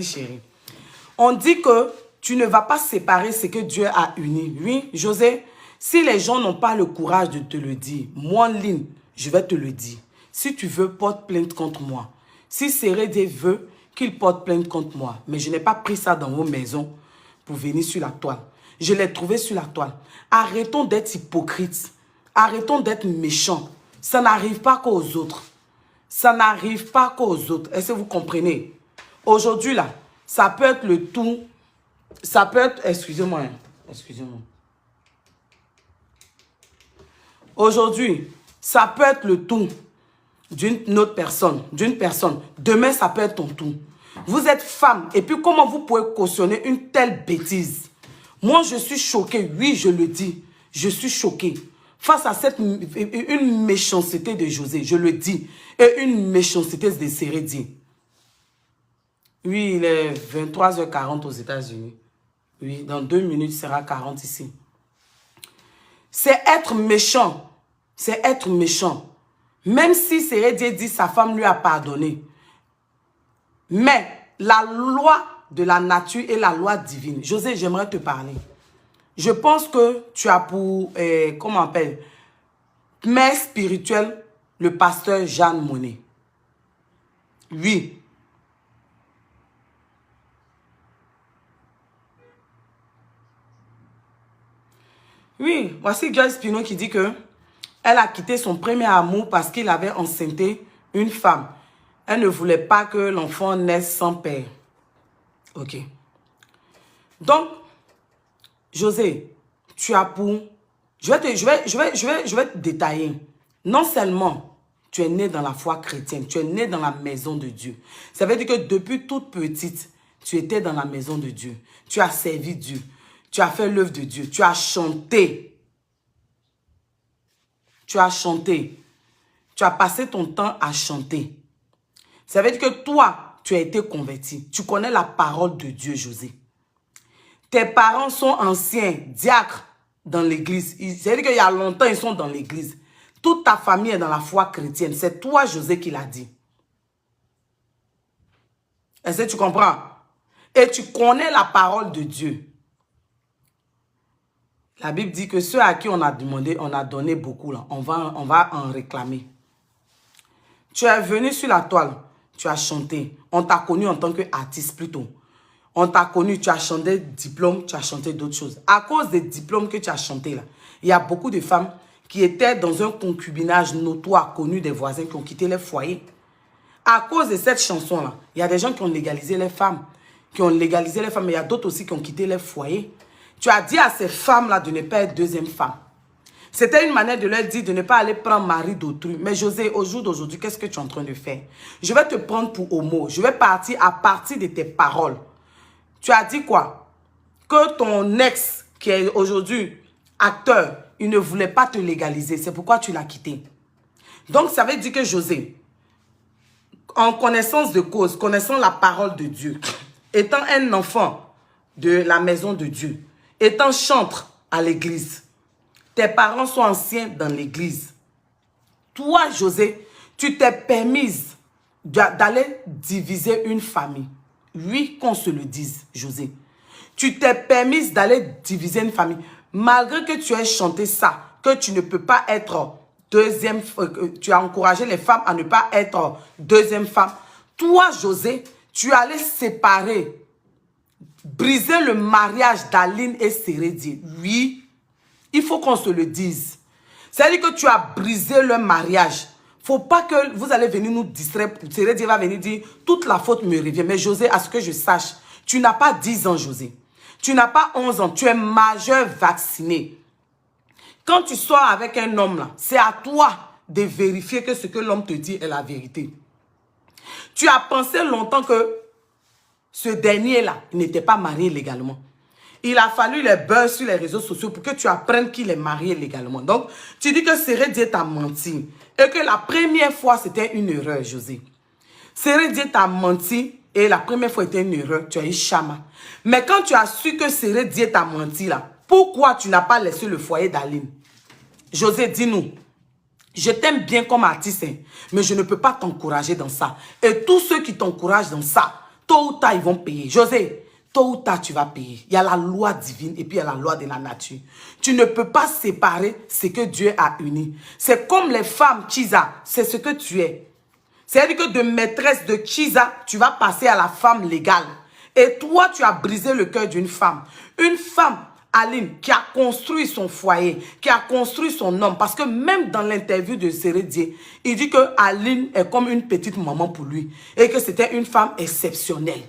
Chérie, on dit que tu ne vas pas séparer ce que Dieu a uni. Oui, José, si les gens n'ont pas le courage de te le dire, moi, Lynn, je vais te le dire. Si tu veux, porte plainte contre moi. Si Sérédié veut qu'il porte plainte contre moi, mais je n'ai pas pris ça dans vos maisons pour venir sur la toile. Je l'ai trouvé sur la toile. Arrêtons d'être hypocrites. Arrêtons d'être méchants. Ça n'arrive pas qu'aux autres. Ça n'arrive pas qu'aux autres. Est-ce que vous comprenez? Aujourd'hui, là, ça peut être le tout. Ça peut être... Excusez-moi. Excusez-moi. Aujourd'hui, ça peut être le tout d'une autre personne. D'une personne. Demain, ça peut être ton tout. Vous êtes femme. Et puis, comment vous pouvez cautionner une telle bêtise? Moi, je suis choquée. Oui, je le dis. Je suis choquée. Face à une méchanceté de José, je le dis. Et une méchanceté de Sérédié. Oui, il est 23h40 aux États-Unis. Oui, dans 2 minutes, il sera 40 ici. C'est être méchant. C'est être méchant. Même si Sérédié dit sa femme lui a pardonné. Mais la loi de la nature et la loi divine. José, j'aimerais te parler. Je pense que tu as pour, comment on appelle, mère spirituelle, le pasteur Jeanne Monnet. Oui. Oui, voici Joyce Pinot qui dit que elle a quitté son premier amour parce qu'il avait enceinté une femme. Elle ne voulait pas que l'enfant naisse sans père. Ok. Donc, José, tu as pour... Je vais te détailler. Non seulement tu es né dans la foi chrétienne, tu es né dans la maison de Dieu. Ça veut dire que depuis toute petite, tu étais dans la maison de Dieu. Tu as servi Dieu. Tu as fait l'œuvre de Dieu. Tu as chanté. Tu as chanté. Tu as passé ton temps à chanter. Ça veut dire que toi, tu as été converti. Tu connais la parole de Dieu, José. Tes parents sont anciens, diacres dans l'église. C'est-à-dire qu'il y a longtemps, ils sont dans l'église. Toute ta famille est dans la foi chrétienne. C'est toi, José, qui l'a dit. Est-ce que tu comprends? Et tu connais la parole de Dieu. La Bible dit que ceux à qui on a demandé, on a donné beaucoup. Là. On va en réclamer. Tu es venu sur la toile. Tu as chanté. On t'a connu en tant qu'artiste plutôt. On t'a connu, tu as chanté diplôme, tu as chanté d'autres choses. À cause des diplômes que tu as chanté là, il y a beaucoup de femmes qui étaient dans un concubinage notoire, connu des voisins, qui ont quitté les foyers. À cause de cette chanson-là, il y a des gens qui ont légalisé les femmes. Mais il y a d'autres aussi qui ont quitté les foyers. Tu as dit à ces femmes-là de ne pas être deuxième femme. C'était une manière de leur dire de ne pas aller prendre mari d'autrui. Mais José, au jour d'aujourd'hui, qu'est-ce que tu es en train de faire? Je vais te prendre pour homo. Je vais partir à partir de tes paroles. Tu as dit quoi? Que ton ex, qui est aujourd'hui acteur, il ne voulait pas te légaliser. C'est pourquoi tu l'as quitté. Donc, ça veut dire que José, en connaissance de cause, connaissant la parole de Dieu, étant un enfant de la maison de Dieu, étant chantre à l'église, tes parents sont anciens dans l'église. Toi, José, tu t'es permise d'aller diviser une famille. Oui, qu'on se le dise, José. Tu t'es permise d'aller diviser une famille. Malgré que tu aies chanté ça, que tu ne peux pas être deuxième... tu as encouragé les femmes à ne pas être deuxième femme. Toi, José, tu allais séparer, briser le mariage d'Aline et Sérédié. Oui, il faut qu'on se le dise. C'est-à-dire que tu as brisé leur mariage. Faut pas que vous allez venir nous distraire. Sérédié va venir dire, toute la faute me revient. Mais José, à ce que je sache, tu n'as pas 10 ans, José. Tu n'as pas 11 ans. Tu es majeur vacciné. Quand tu sors avec un homme, là, c'est à toi de vérifier que ce que l'homme te dit est la vérité. Tu as pensé longtemps que ce dernier-là n'était pas marié légalement. Il a fallu les buzz sur les réseaux sociaux pour que tu apprennes qu'il est marié légalement. Donc, tu dis que Sérédié t'a menti. Et que la première fois, c'était une erreur, José. Sérédié t'a menti et la première fois, c'était une erreur. Tu as eu chama. Mais quand tu as su que Sérédié t'a menti, là, pourquoi tu n'as pas laissé le foyer d'Aline? José, dis-nous. Je t'aime bien comme artiste, hein, mais je ne peux pas t'encourager dans ça. Et tous ceux qui t'encouragent dans ça, tôt ou tard, ils vont payer. José, tôt ou tard, tu vas payer. Il y a la loi divine et puis il y a la loi de la nature. Tu ne peux pas séparer ce que Dieu a uni. C'est comme les femmes, Chisa, c'est ce que tu es. C'est-à-dire que de maîtresse de Chisa, tu vas passer à la femme légale. Et toi, tu as brisé le cœur d'une femme. Une femme, Aline, qui a construit son foyer, qui a construit son homme. Parce que même dans l'interview de Sérédier, il dit que Aline est comme une petite maman pour lui. Et que c'était une femme exceptionnelle.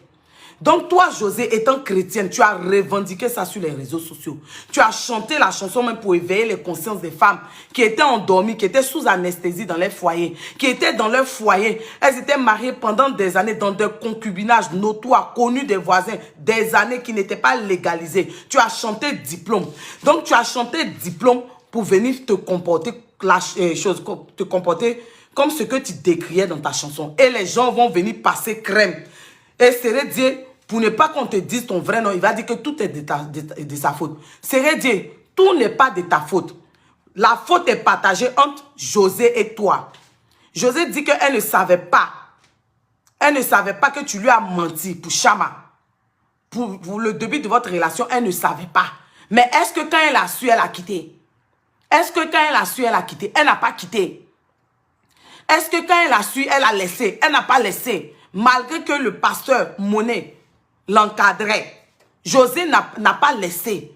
Donc toi, José, étant chrétienne, tu as revendiqué ça sur les réseaux sociaux. Tu as chanté la chanson même pour éveiller les consciences des femmes qui étaient endormies, qui étaient sous anesthésie dans leur foyer, qui étaient dans leur foyer. Elles étaient mariées pendant des années dans des concubinages notoires, connus des voisins, des années qui n'étaient pas légalisées. Tu as chanté diplôme. Donc tu as chanté diplôme pour venir te comporter, te comporter comme ce que tu décriais dans ta chanson. Et les gens vont venir passer crème. Et Sérédier, pour ne pas qu'on te dise ton vrai nom, il va dire que tout est de sa faute. Sérédier, tout n'est pas de ta faute. La faute est partagée entre José et toi. José dit qu'elle ne savait pas. Elle ne savait pas que tu lui as menti pour Chama. Pour le début de votre relation, elle ne savait pas. Mais est-ce que quand elle a su, elle a quitté? Est-ce que quand elle a su, elle a quitté? Elle n'a pas quitté. Est-ce que quand elle a su, elle a laissé? Elle n'a pas laissé. Malgré que le pasteur Monet l'encadrait, José n'a pas laissé.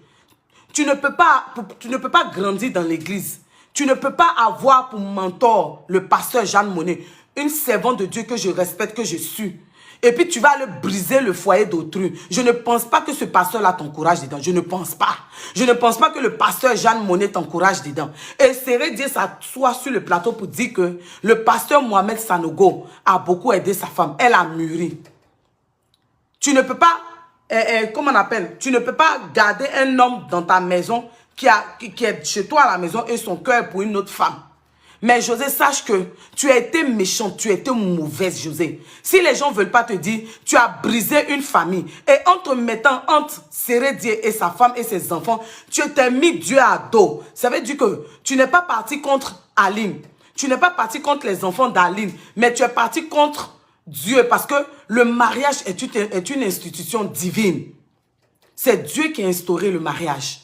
Tu ne peux pas grandir dans l'église. Tu ne peux pas avoir pour mentor le pasteur Jeanne Monet, une servante de Dieu que je respecte, que je suis. Et puis tu vas aller briser le foyer d'autrui. Je ne pense pas que ce pasteur-là t'encourage dedans. Je ne pense pas. Je ne pense pas que le pasteur Jeanne Monet t'encourage dedans. Et Sérédier s'assoit sur le plateau pour dire que le pasteur Mohamed Sanogo a beaucoup aidé sa femme. Elle a mûri. Tu ne peux pas, comment on appelle, tu ne peux pas garder un homme dans ta maison qui est chez toi à la maison et son cœur pour une autre femme. Mais José, sache que tu as été méchante, tu as été mauvaise, José. Si les gens ne veulent pas te dire, tu as brisé une famille. Et en te mettant entre Sérédier et sa femme et ses enfants, tu t'es mis Dieu à dos. Ça veut dire que tu n'es pas parti contre Aline. Tu n'es pas parti contre les enfants d'Aline. Mais tu es parti contre Dieu. Parce que le mariage est une institution divine. C'est Dieu qui a instauré le mariage.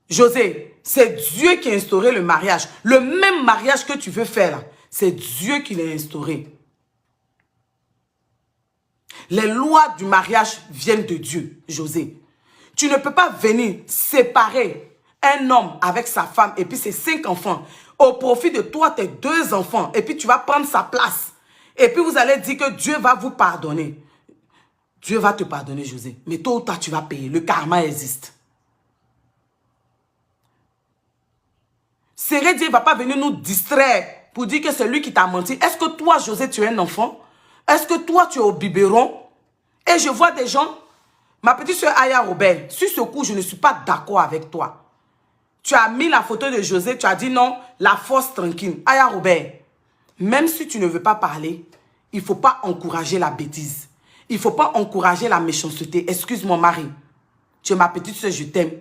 José, c'est Dieu qui a instauré le mariage. Le même mariage que tu veux faire, c'est Dieu qui l'a instauré. Les lois du mariage viennent de Dieu, José. Tu ne peux pas venir séparer un homme avec sa femme et puis ses 5 enfants au profit de toi, tes 2 enfants. Et puis tu vas prendre sa place. Et puis vous allez dire que Dieu va vous pardonner. Dieu va te pardonner, José. Mais tôt ou tard, tu vas payer. Le karma existe. Sérédier ne va pas venir nous distraire pour dire que c'est lui qui t'a menti. Est-ce que toi, José, tu es un enfant? Est-ce que toi, tu es au biberon? Et je vois des gens, ma petite soeur Aya Robert, sur ce coup, je ne suis pas d'accord avec toi. Tu as mis la photo de José, tu as dit non, la force tranquille. Aya Robert, même si tu ne veux pas parler, il ne faut pas encourager la bêtise. Il ne faut pas encourager la méchanceté. Excuse-moi, Marie. Tu es ma petite soeur, je t'aime.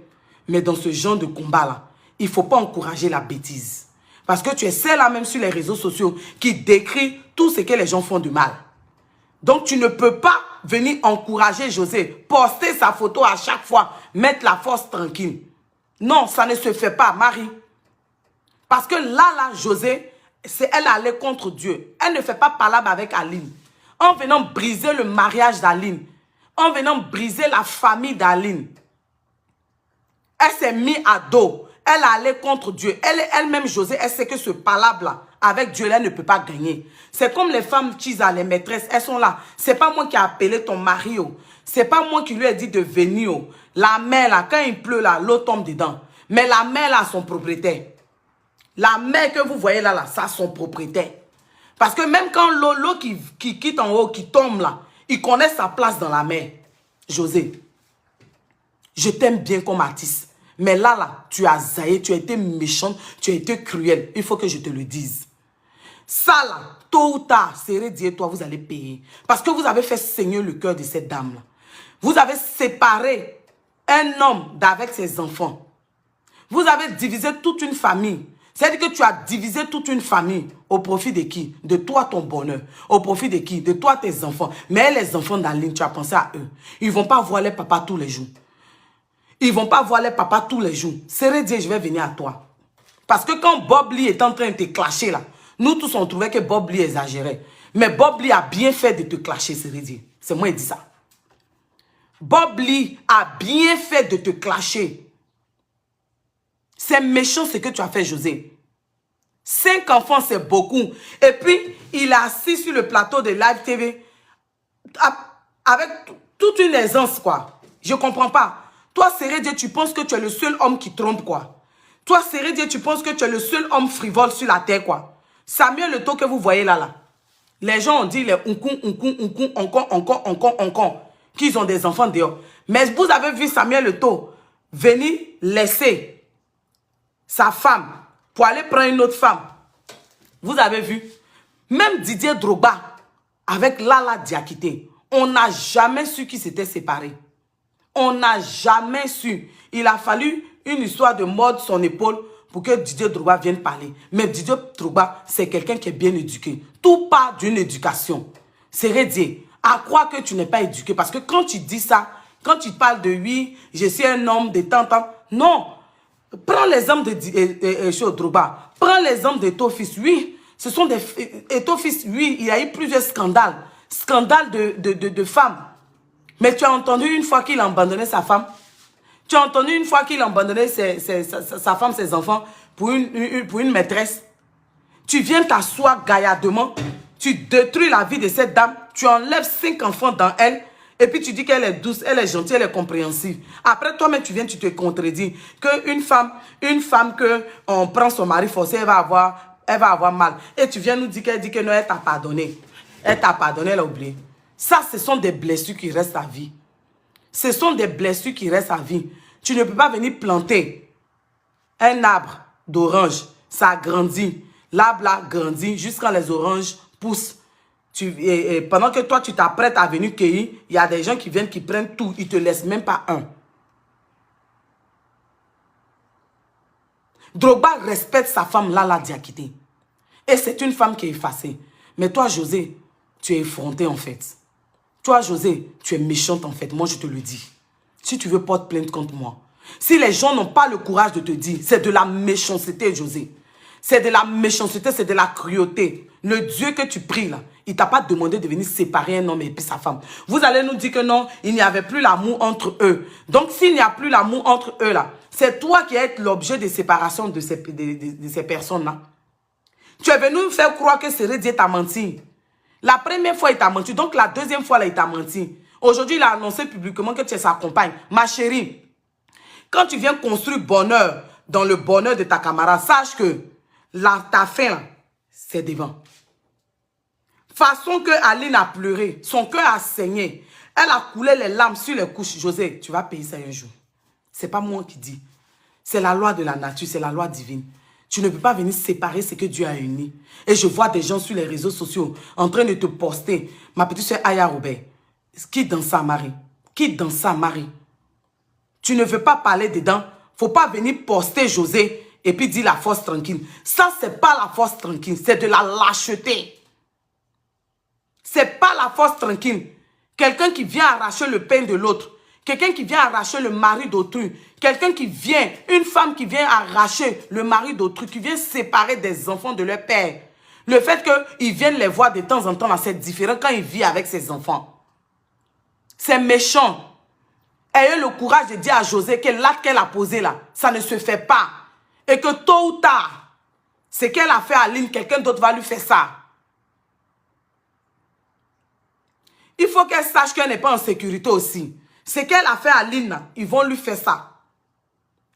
Mais dans ce genre de combat-là, il ne faut pas encourager la bêtise. Parce que tu es celle-là même sur les réseaux sociaux qui décrit tout ce que les gens font de mal. Donc tu ne peux pas venir encourager José, poster sa photo à chaque fois, mettre la force tranquille. Non, ça ne se fait pas, Marie. Parce que là, José, elle allait contre Dieu. Elle ne fait pas palabre avec Aline. En venant briser le mariage d'Aline, en venant briser la famille d'Aline, elle s'est mise à dos. Elle allait contre Dieu. Elle-même, José, elle sait que ce palabre-là, avec Dieu, elle ne peut pas gagner. C'est comme les femmes Chisa, les maîtresses, elles sont là. C'est pas moi qui ai appelé ton mari. C'est pas moi qui lui ai dit de venir. La mer, là, quand il pleut, là, l'eau tombe dedans. Mais la mer, là, son propriétaire. La mer que vous voyez là, ça, son propriétaire. Parce que même quand l'eau qui quitte en haut, qui tombe là, il connaît sa place dans la mer. José, je t'aime bien comme artiste. Mais là, tu as zaillé, tu as été méchante, tu as été cruelle. Il faut que je te le dise. Ça là, tôt ou tard, Sérédier et toi, vous allez payer. Parce que vous avez fait saigner le cœur de cette dame-là. Vous avez séparé un homme d'avec ses enfants. Vous avez divisé toute une famille. C'est-à-dire que tu as divisé toute une famille au profit de qui? De toi, ton bonheur. Au profit de qui? De toi, tes enfants. Mais les enfants dans la ligne, tu as pensé à eux. Ils ne vont pas voir les papas tous les jours. Ils ne vont pas voir les papas tous les jours. C'est Dieu, je vais venir à toi. Parce que quand Bob Lee est en train de te clasher là, nous tous on trouvait que Bob Lee exagérait. Mais Bob Lee a bien fait de te clasher, c'est Dieu. C'est moi qui dis ça. Bob Lee a bien fait de te clasher. C'est méchant ce que tu as fait, José. 5 enfants, c'est beaucoup. Et puis, il est assis sur le plateau de Live TV avec toute une aisance, quoi. Je ne comprends pas. Toi, Dieu, tu penses que tu es le seul homme qui trompe, quoi. Toi, Dieu, tu penses que tu es le seul homme frivole sur la terre, quoi. Samuel Eto'o que vous voyez là. Les gens ont dit les encore, qu'ils ont des enfants dehors. Mais vous avez vu Samuel Eto'o venir laisser sa femme pour aller prendre une autre femme. Vous avez vu? Même Didier Drogba avec Lala Diakité, on n'a jamais su qu'ils s'étaient séparés. On n'a jamais su. Il a fallu une histoire de mort sur son épaule pour que Didier Drogba vienne parler. Mais Didier Drogba, c'est quelqu'un qui est bien éduqué. Tout part d'une éducation. C'est Dieu. À croire que tu n'es pas éduqué. Parce que quand tu dis ça, quand tu parles de oui, je suis un homme de tant, non. Prends l'exemple de Drogba. Prends l'exemple d'Eto'o-Fils. Oui, ce sont des... Eto'o-Fils, oui, il y a eu plusieurs scandales. Scandales de femmes. Mais tu as entendu une fois qu'il a abandonné sa femme? Tu as entendu une fois qu'il a abandonné sa femme, ses enfants pour une maîtresse? Tu viens t'asseoir gaillardement. Tu détruis la vie de cette dame. Tu enlèves 5 enfants dans elle. Et puis tu dis qu'elle est douce, elle est gentille, elle est compréhensive. Après toi-même tu viens, tu te contredis. Qu'une femme que on prend son mari forcé, elle va avoir mal. Et tu viens nous dire qu'elle dit que non, elle t'a pardonné. Elle t'a pardonné, elle a oublié. Ça, ce sont des blessures qui restent à vie. Ce sont des blessures qui restent à vie. Tu ne peux pas venir planter un arbre d'orange. Ça grandit. L'arbre là grandit jusqu'à les oranges poussent. Pendant que toi, tu t'apprêtes à venir cueillir, il y a des gens qui viennent, qui prennent tout. Ils ne te laissent même pas un. Drogba respecte sa femme, Lala Diakité. Et c'est une femme qui est effacée. Mais toi, José, tu es effronté en fait. Toi, José, tu es méchante en fait. Moi, je te le dis. Si tu veux, porte plainte contre moi. Si les gens n'ont pas le courage de te dire, c'est de la méchanceté, José. C'est de la méchanceté, c'est de la cruauté. Le Dieu que tu pries là, il ne t'a pas demandé de venir séparer un homme et puis sa femme. Vous allez nous dire que non, il n'y avait plus l'amour entre eux. Donc s'il n'y a plus l'amour entre eux là, c'est toi qui es l'objet de séparation de ces personnes-là. Tu es venu faire croire que c'est Dieu t'a menti. La première fois, il t'a menti. Donc la deuxième fois, là, il t'a menti. Aujourd'hui, il a annoncé publiquement que tu es sa compagne. Ma chérie, quand tu viens construire bonheur dans le bonheur de ta camarade, sache que ta fin, c'est devant. Façon que Aline a pleuré, son cœur a saigné, elle a coulé les larmes sur les couches. José, tu vas payer ça un jour. Ce n'est pas moi qui dis. C'est la loi de la nature, c'est la loi divine. Tu ne peux pas venir séparer ce que Dieu a uni. Et je vois des gens sur les réseaux sociaux en train de te poster. Ma petite soeur Aya Robert, qui dans sa mari? Qui dans sa mari? Tu ne veux pas parler dedans. Il ne faut pas venir poster José et puis dire la force tranquille. Ça, ce n'est pas la force tranquille, c'est de la lâcheté. Ce n'est pas la force tranquille. Quelqu'un qui vient arracher le pain de l'autre. Quelqu'un qui vient arracher le mari d'autrui. Quelqu'un qui vient, une femme qui vient arracher le mari d'autrui, qui vient séparer des enfants de leur père. Le fait qu'ils viennent les voir de temps en temps, c'est différent quand il vit avec ses enfants. C'est méchant. Ayez le courage de dire à José que l'acte qu'elle a posé là, ça ne se fait pas. Et que tôt ou tard, ce qu'elle a fait à Aline, quelqu'un d'autre va lui faire ça. Il faut qu'elle sache qu'elle n'est pas en sécurité aussi. Ce qu'elle a fait à Aline, ils vont lui faire ça.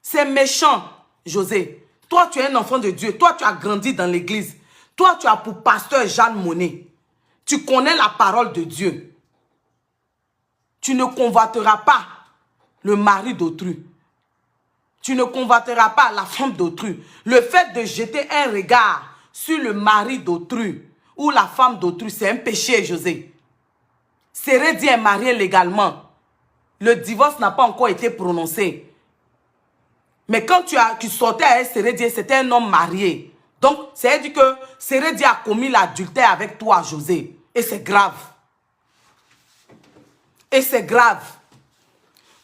C'est méchant, José. Toi, tu es un enfant de Dieu. Toi, tu as grandi dans l'église. Toi, tu as pour pasteur Jeanne Monnet. Tu connais la parole de Dieu. Tu ne convoiteras pas le mari d'autrui. Tu ne convoiteras pas la femme d'autrui. Le fait de jeter un regard sur le mari d'autrui ou la femme d'autrui, c'est un péché, José. Sérédi est marié légalement. Le divorce n'a pas encore été prononcé. Mais quand tu sortais avec Sérédié, c'était un homme marié. Donc, c'est-à-dire que Sérédié a commis l'adultère avec toi, José. Et c'est grave. Et c'est grave.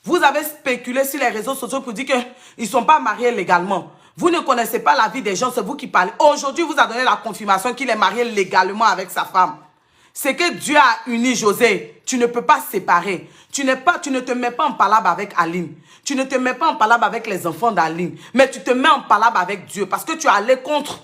Vous avez spéculé sur les réseaux sociaux pour dire qu'ils ne sont pas mariés légalement. Vous ne connaissez pas la vie des gens, c'est vous qui parlez. Aujourd'hui, vous a donné la confirmation qu'il est marié légalement avec sa femme. C'est que Dieu a uni José. Tu ne peux pas séparer. Tu ne te mets pas en palabre avec Aline. Tu ne te mets pas en palabre avec les enfants d'Aline. Mais tu te mets en palabre avec Dieu parce que tu es allé contre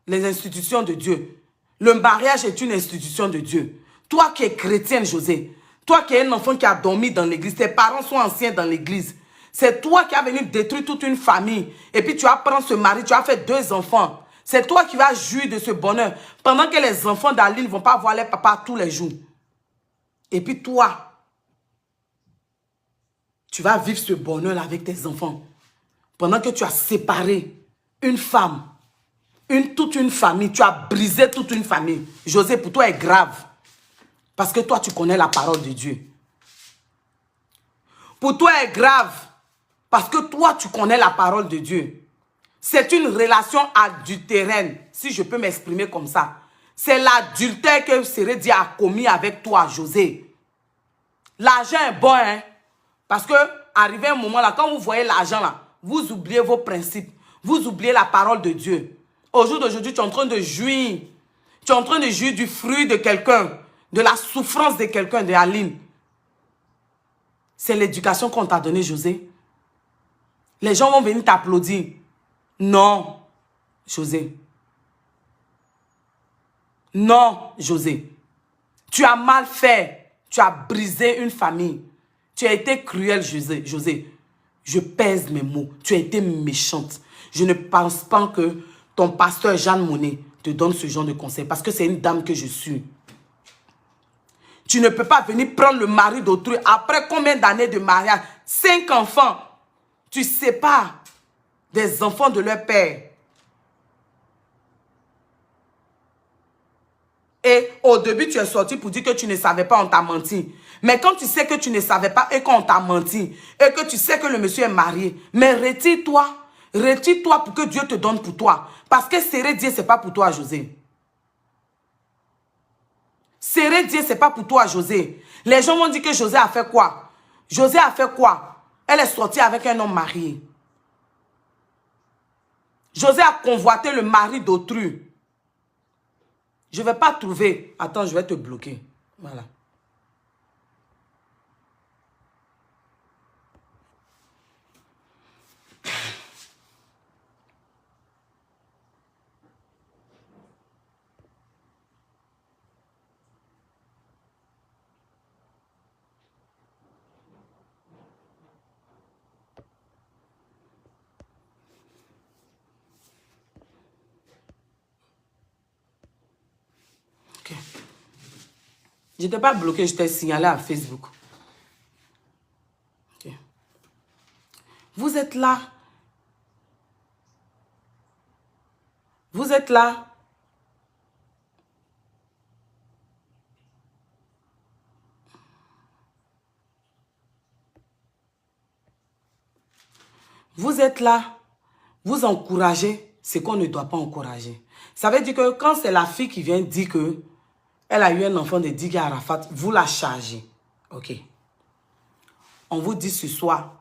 les institutions de Dieu. Le mariage est une institution de Dieu. Toi qui es chrétienne, José, toi qui es un enfant qui a dormi dans l'église, tes parents sont anciens dans l'église. C'est toi qui as venu détruire toute une famille. Et puis tu as pris ce mari, tu as fait 2 enfants. C'est toi qui vas jouir de ce bonheur. Pendant que les enfants d'Aline ne vont pas voir leur papa tous les jours. Et puis toi, tu vas vivre ce bonheur avec tes enfants. Pendant que tu as séparé une femme, toute une famille, tu as brisé toute une famille. José, pour toi, est grave. Parce que toi, tu connais la parole de Dieu. Pour toi, est grave. Parce que toi, tu connais la parole de Dieu. C'est une relation adultérine, si je peux m'exprimer comme ça. C'est l'adultère que Sérédié a commis avec toi, José. L'argent est bon, hein. Parce que, arrivé un moment là, quand vous voyez l'argent là, vous oubliez vos principes. Vous oubliez la parole de Dieu. Au jour d'aujourd'hui, tu es en train de jouir. Tu es en train de jouir du fruit de quelqu'un. De la souffrance de quelqu'un, de Aline. C'est l'éducation qu'on t'a donnée, José. Les gens vont venir t'applaudir. Non, José. Non, José. Tu as mal fait. Tu as brisé une famille. Tu as été cruel, José. Je pèse mes mots. Tu as été méchante. Je ne pense pas que ton pasteur Jeanne Monnet te donne ce genre de conseil. Parce que c'est une dame que je suis. Tu ne peux pas venir prendre le mari d'autrui. Après combien d'années de mariage? 5 enfants. Tu sépares des enfants de leur père. Et au début, tu es sorti pour dire que tu ne savais pas, on t'a menti. Mais quand tu sais que tu ne savais pas et qu'on t'a menti, et que tu sais que le monsieur est marié, mais retire-toi. Retire-toi pour que Dieu te donne pour toi. Parce que Sérédié, ce n'est pas pour toi, José. Sérédié, ce n'est pas pour toi, José. Les gens vont dire que José a fait quoi? José a fait quoi? Elle est sortie avec un homme marié. José a convoité le mari d'autrui. Je ne vais pas trouver. Attends, je vais te bloquer. Voilà. Ok. Je n'étais pas bloqué, je t'ai signalé à Facebook. Ok. Vous êtes là. Vous êtes là. Vous êtes là. Vous encouragez ce qu'on ne doit pas encourager. Ça veut dire que quand c'est la fille qui vient dire que elle a eu un enfant de Digue Arafat, vous la chargez. Ok. On vous dit ce soir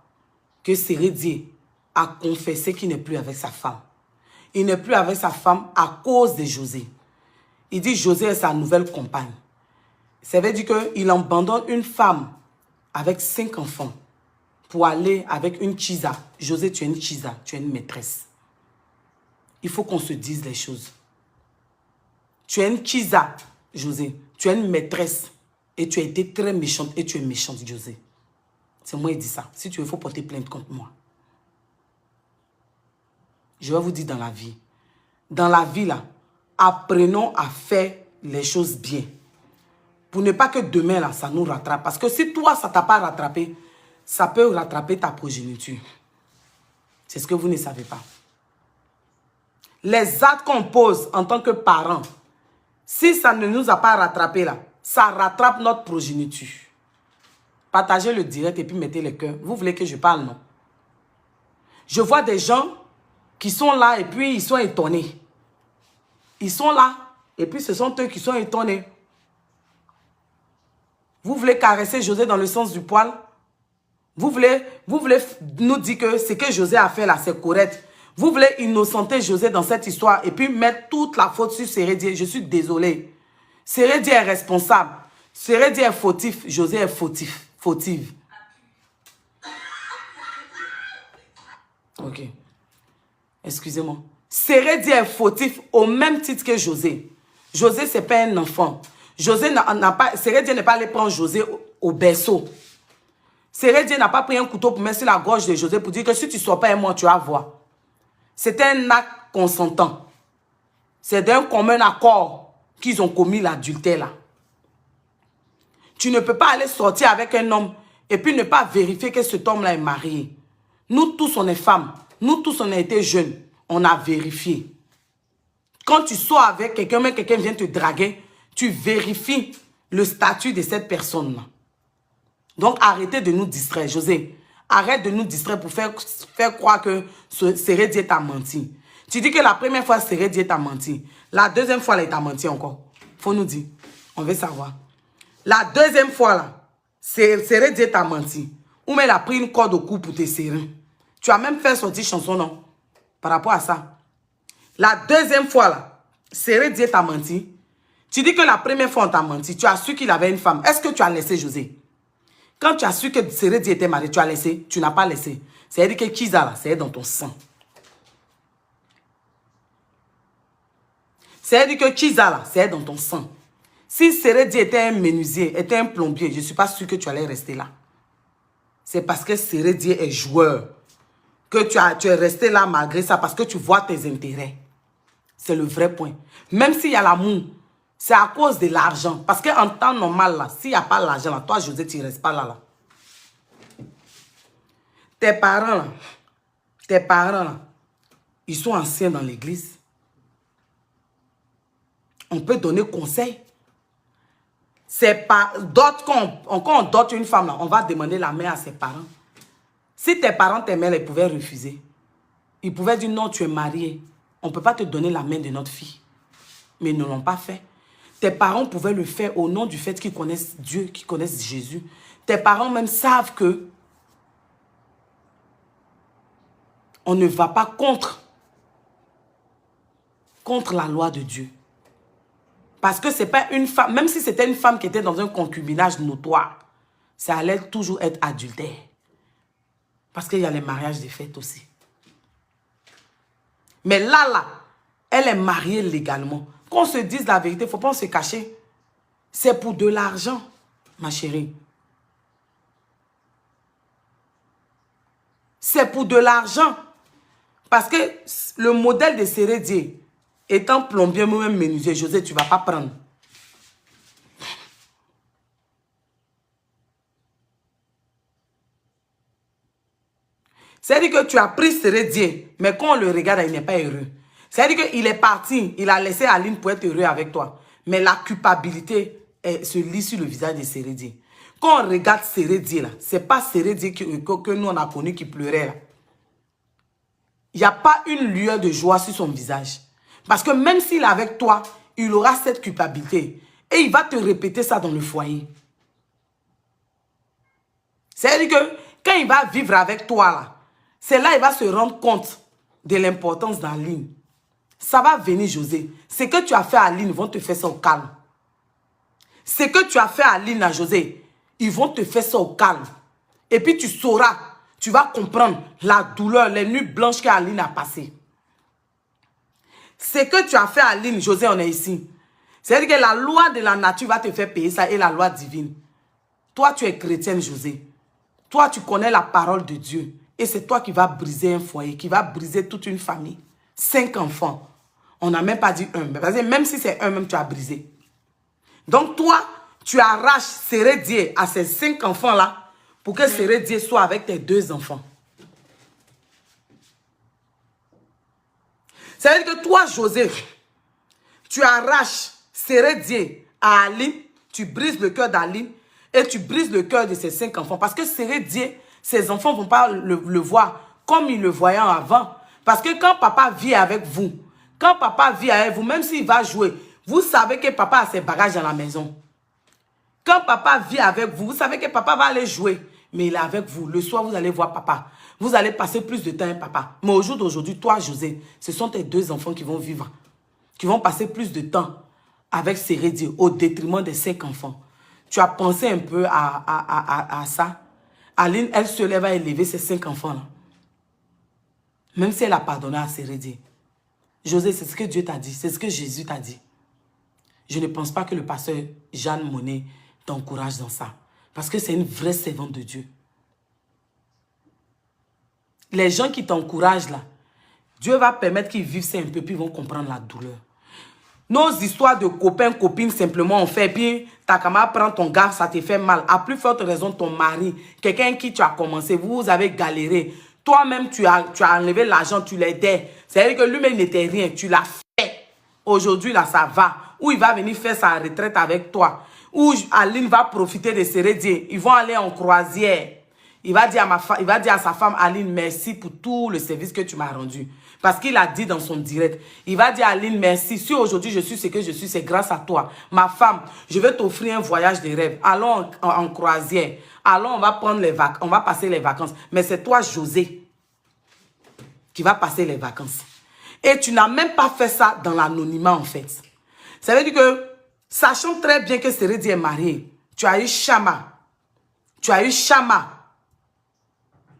que Sérédié a confessé qu'il n'est plus avec sa femme. Il n'est plus avec sa femme à cause de José. Il dit José est sa nouvelle compagne. Ça veut dire qu'il abandonne une femme avec 5 enfants pour aller avec une Chiza. José, tu es une Chiza, tu es une maîtresse. Il faut qu'on se dise les choses. Tu es une Chiza, José. Tu es une maîtresse. Et tu as été très méchante. Et tu es méchante, José. C'est moi qui dis ça. Si tu veux, il faut porter plainte contre moi. Je vais vous dire dans la vie. Dans la vie, là, apprenons à faire les choses bien. Pour ne pas que demain, là, ça nous rattrape. Parce que si toi, ça ne t'a pas rattrapé, ça peut rattraper ta progéniture. C'est ce que vous ne savez pas. Les actes qu'on pose en tant que parents, si ça ne nous a pas rattrapé là, ça rattrape notre progéniture. Partagez le direct et puis mettez les cœurs. Vous voulez que je parle, non? Je vois des gens qui sont là et puis ils sont étonnés. Ils sont là et puis ce sont eux qui sont étonnés. Vous voulez caresser José dans le sens du poil? Vous voulez nous dire que ce que José a fait là, c'est correct. Vous voulez innocenter José dans cette histoire et puis mettre toute la faute sur Sérédier. Je suis désolé. Sérédier est responsable. Sérédier est fautif. José est fautif. Fautive. Ok. Excusez-moi. Sérédier est fautif au même titre que José. José, ce n'est pas un enfant. Sérédier n'est pas allé prendre José au berceau. Sérédier n'a pas pris un couteau pour mettre sur la gorge de José pour dire que si tu ne sors pas un mois, tu vas voir. C'est un acte consentant. C'est d'un commun accord qu'ils ont commis l'adultère là. Tu ne peux pas aller sortir avec un homme et puis ne pas vérifier que cet homme-là est marié. Nous tous, on est femmes. Nous tous, on a été jeunes. On a vérifié. Quand tu sors avec quelqu'un, même quelqu'un vient te draguer, tu vérifies le statut de cette personne-là. Donc, arrêtez de nous distraire, José. Arrête de nous distraire pour faire croire que Sérédier t'a menti. Tu dis que la première fois, Sérédier t'a menti. La deuxième fois, il t'a menti encore. Faut nous dire. On veut savoir. La deuxième fois, là, Sérédier t'a menti. Ou mais il a pris une corde au cou pour te serrer. Tu as même fait sortir chanson, non? Par rapport à ça. La deuxième fois, là, Sérédier t'a menti. Tu dis que la première fois, on t'a menti. Tu as su qu'il avait une femme. Est-ce que tu as laissé José? Quand tu as su que Sérédier était marié, tu as laissé? Tu n'as pas laissé. C'est-à-dire que Kiza, là, c'est dans ton sang. C'est-à-dire que Kiza, là, c'est dans ton sang. Si Sérédier était un menuisier, était un plombier, je ne suis pas sûr que tu allais rester là. C'est parce que Sérédier est joueur que tu es resté là malgré ça, parce que tu vois tes intérêts. C'est le vrai point. Même s'il y a l'amour, c'est à cause de l'argent. Parce qu'en temps normal, là, s'il n'y a pas l'argent, là, toi, José, tu ne restes pas là. Tes parents, là, ils sont anciens dans l'église. On peut donner conseil. C'est pas d'autres quand on dote une femme, là, on va demander la main à ses parents. Si tes parents t'aimaient, ils pouvaient refuser. Ils pouvaient dire non, tu es marié. On ne peut pas te donner la main de notre fille. Mais ils ne l'ont pas fait. Tes parents pouvaient le faire au nom du fait qu'ils connaissent Dieu, qu'ils connaissent Jésus. Tes parents même savent que on ne va pas contre la loi de Dieu. Parce que c'est pas une femme, même si c'était une femme qui était dans un concubinage notoire, ça allait toujours être adultère. Parce qu'il y a les mariages de fête aussi. Mais là, elle est mariée légalement. Qu'on se dise la vérité, il ne faut pas se cacher. C'est pour de l'argent, ma chérie. C'est pour de l'argent. Parce que le modèle de Sérédier, étant plombier, moi-même menuisier, José, tu ne vas pas prendre. C'est-à-dire que tu as pris Sérédier, mais quand on le regarde, il n'est pas heureux. C'est-à-dire qu'il est parti, il a laissé Aline pour être heureux avec toi. Mais la culpabilité se lit sur le visage de Sérédier. Quand on regarde Sérédier, là, ce n'est pas Sérédier que nous on a connu qui pleurait. Là. Il n'y a pas une lueur de joie sur son visage. Parce que même s'il est avec toi, il aura cette culpabilité. Et il va te répéter ça dans le foyer. C'est-à-dire que quand il va vivre avec toi, là, c'est là qu'il va se rendre compte de l'importance d'Aline. Ça va venir, José. Ce que tu as fait à Aline, ils vont te faire ça au calme. Ce que tu as fait à Aline, à José, ils vont te faire ça au calme. Et puis tu sauras, tu vas comprendre la douleur, les nuits blanches qu'Aline a passées. Ce que tu as fait à Aline, José, on est ici. C'est-à-dire que la loi de la nature va te faire payer ça et la loi divine. Toi, tu es chrétienne, José. Toi, tu connais la parole de Dieu. Et c'est toi qui vas briser un foyer, qui va briser toute une famille. 5 enfants. On n'a même pas dit un. Mais même si c'est un, même tu as brisé. Donc toi, tu arraches Sérédier à ces 5 enfants-là pour que Sérédier soit avec tes 2 enfants. C'est-à-dire que toi, José, tu arraches Sérédier à Aline, tu brises le cœur d'Aline et tu brises le cœur de ces 5 enfants. Parce que Sérédier, ses enfants ne vont pas le voir comme il le voyait avant. Parce que quand papa vit avec vous, même s'il va jouer, vous savez que papa a ses bagages dans la maison. Quand papa vit avec vous, vous savez que papa va aller jouer, mais il est avec vous. Le soir, vous allez voir papa. Vous allez passer plus de temps avec papa. Mais au jour d'aujourd'hui, toi, José, ce sont tes 2 enfants qui vont vivre, qui vont passer plus de temps avec Sérédi au détriment des 5 enfants. Tu as pensé un peu à ça? Aline, elle se lève à élever ses 5 enfants-là. Même si elle a pardonné à Sérédi. José, c'est ce que Dieu t'a dit. C'est ce que Jésus t'a dit. Je ne pense pas que le pasteur Jeanne Monnet t'encourage dans ça. Parce que c'est une vraie servante de Dieu. Les gens qui t'encouragent là, Dieu va permettre qu'ils vivent ça un peu, puis ils vont comprendre la douleur. Nos histoires de copains, copines, simplement on fait, puis ta camarade prend ton gars, ça te fait mal. À plus forte raison, ton mari, quelqu'un qui tu as commencé, vous avez galéré. Toi-même, tu as enlevé l'argent, tu l'aidais. C'est-à-dire que lui-même n'était rien, tu l'as fait. Aujourd'hui, là, ça va. Ou il va venir faire sa retraite avec toi. Ou Aline va profiter de Sérédi. Ils vont aller en croisière. Il va dire à sa femme, Aline, merci pour tout le service que tu m'as rendu. Parce qu'il a dit dans son direct, il va dire à Aline, merci. Si aujourd'hui je suis ce que je suis, c'est grâce à toi. Ma femme, je vais t'offrir un voyage de rêve. Allons en croisière. Allons, on va prendre les vacances. On va passer les vacances. Mais c'est toi, José, qui va passer les vacances. Et tu n'as même pas fait ça dans l'anonymat, en fait. Ça veut dire que, sachant très bien que Sérédi est marié, tu as eu Chama. Tu as eu Chama.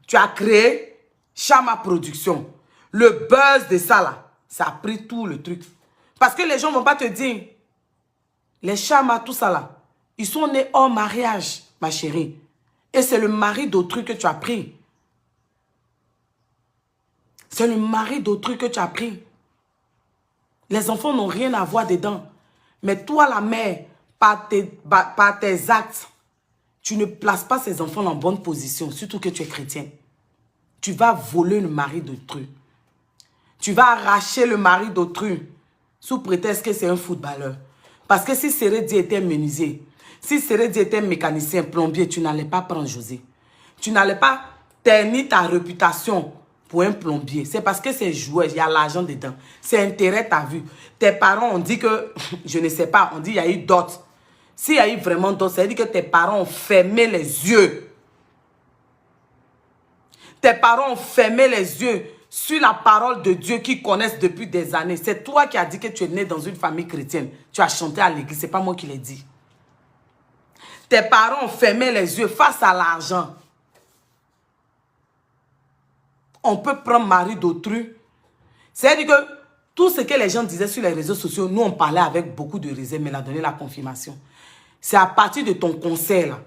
Tu as créé Chama Production. Le buzz de ça, là, ça a pris tout le truc. Parce que les gens ne vont pas te dire, les Chama, tout ça, là, ils sont nés hors mariage, ma chérie. Et c'est le mari d'autrui que tu as pris. C'est le mari d'autrui que tu as pris. Les enfants n'ont rien à voir dedans. Mais toi, la mère, par tes actes, tu ne places pas ces enfants en bonne position, surtout que tu es chrétien. Tu vas voler le mari d'autrui. Tu vas arracher le mari d'autrui sous prétexte que c'est un footballeur. Parce que si Sérédi était menuisier, si Sérédi était mécanicien, plombier, tu n'allais pas prendre José. Tu n'allais pas ternir ta réputation pour un plombier. C'est parce que c'est joueur, il y a l'argent dedans. C'est intérêt, t'as vu. Tes parents ont dit que, je ne sais pas, on dit qu'il y a eu d'autres. S'il y a eu vraiment d'autres, ça veut dire que tes parents ont fermé les yeux. Tes parents ont fermé les yeux sur la parole de Dieu qu'ils connaissent depuis des années. C'est toi qui as dit que tu es né dans une famille chrétienne. Tu as chanté à l'église, ce n'est pas moi qui l'ai dit. Tes parents ont fermé les yeux face à l'argent. On peut prendre mari d'autrui. C'est-à-dire que tout ce que les gens disaient sur les réseaux sociaux, nous on parlait avec beaucoup de réserve, mais il a donné la confirmation. C'est à partir de ton conseil là.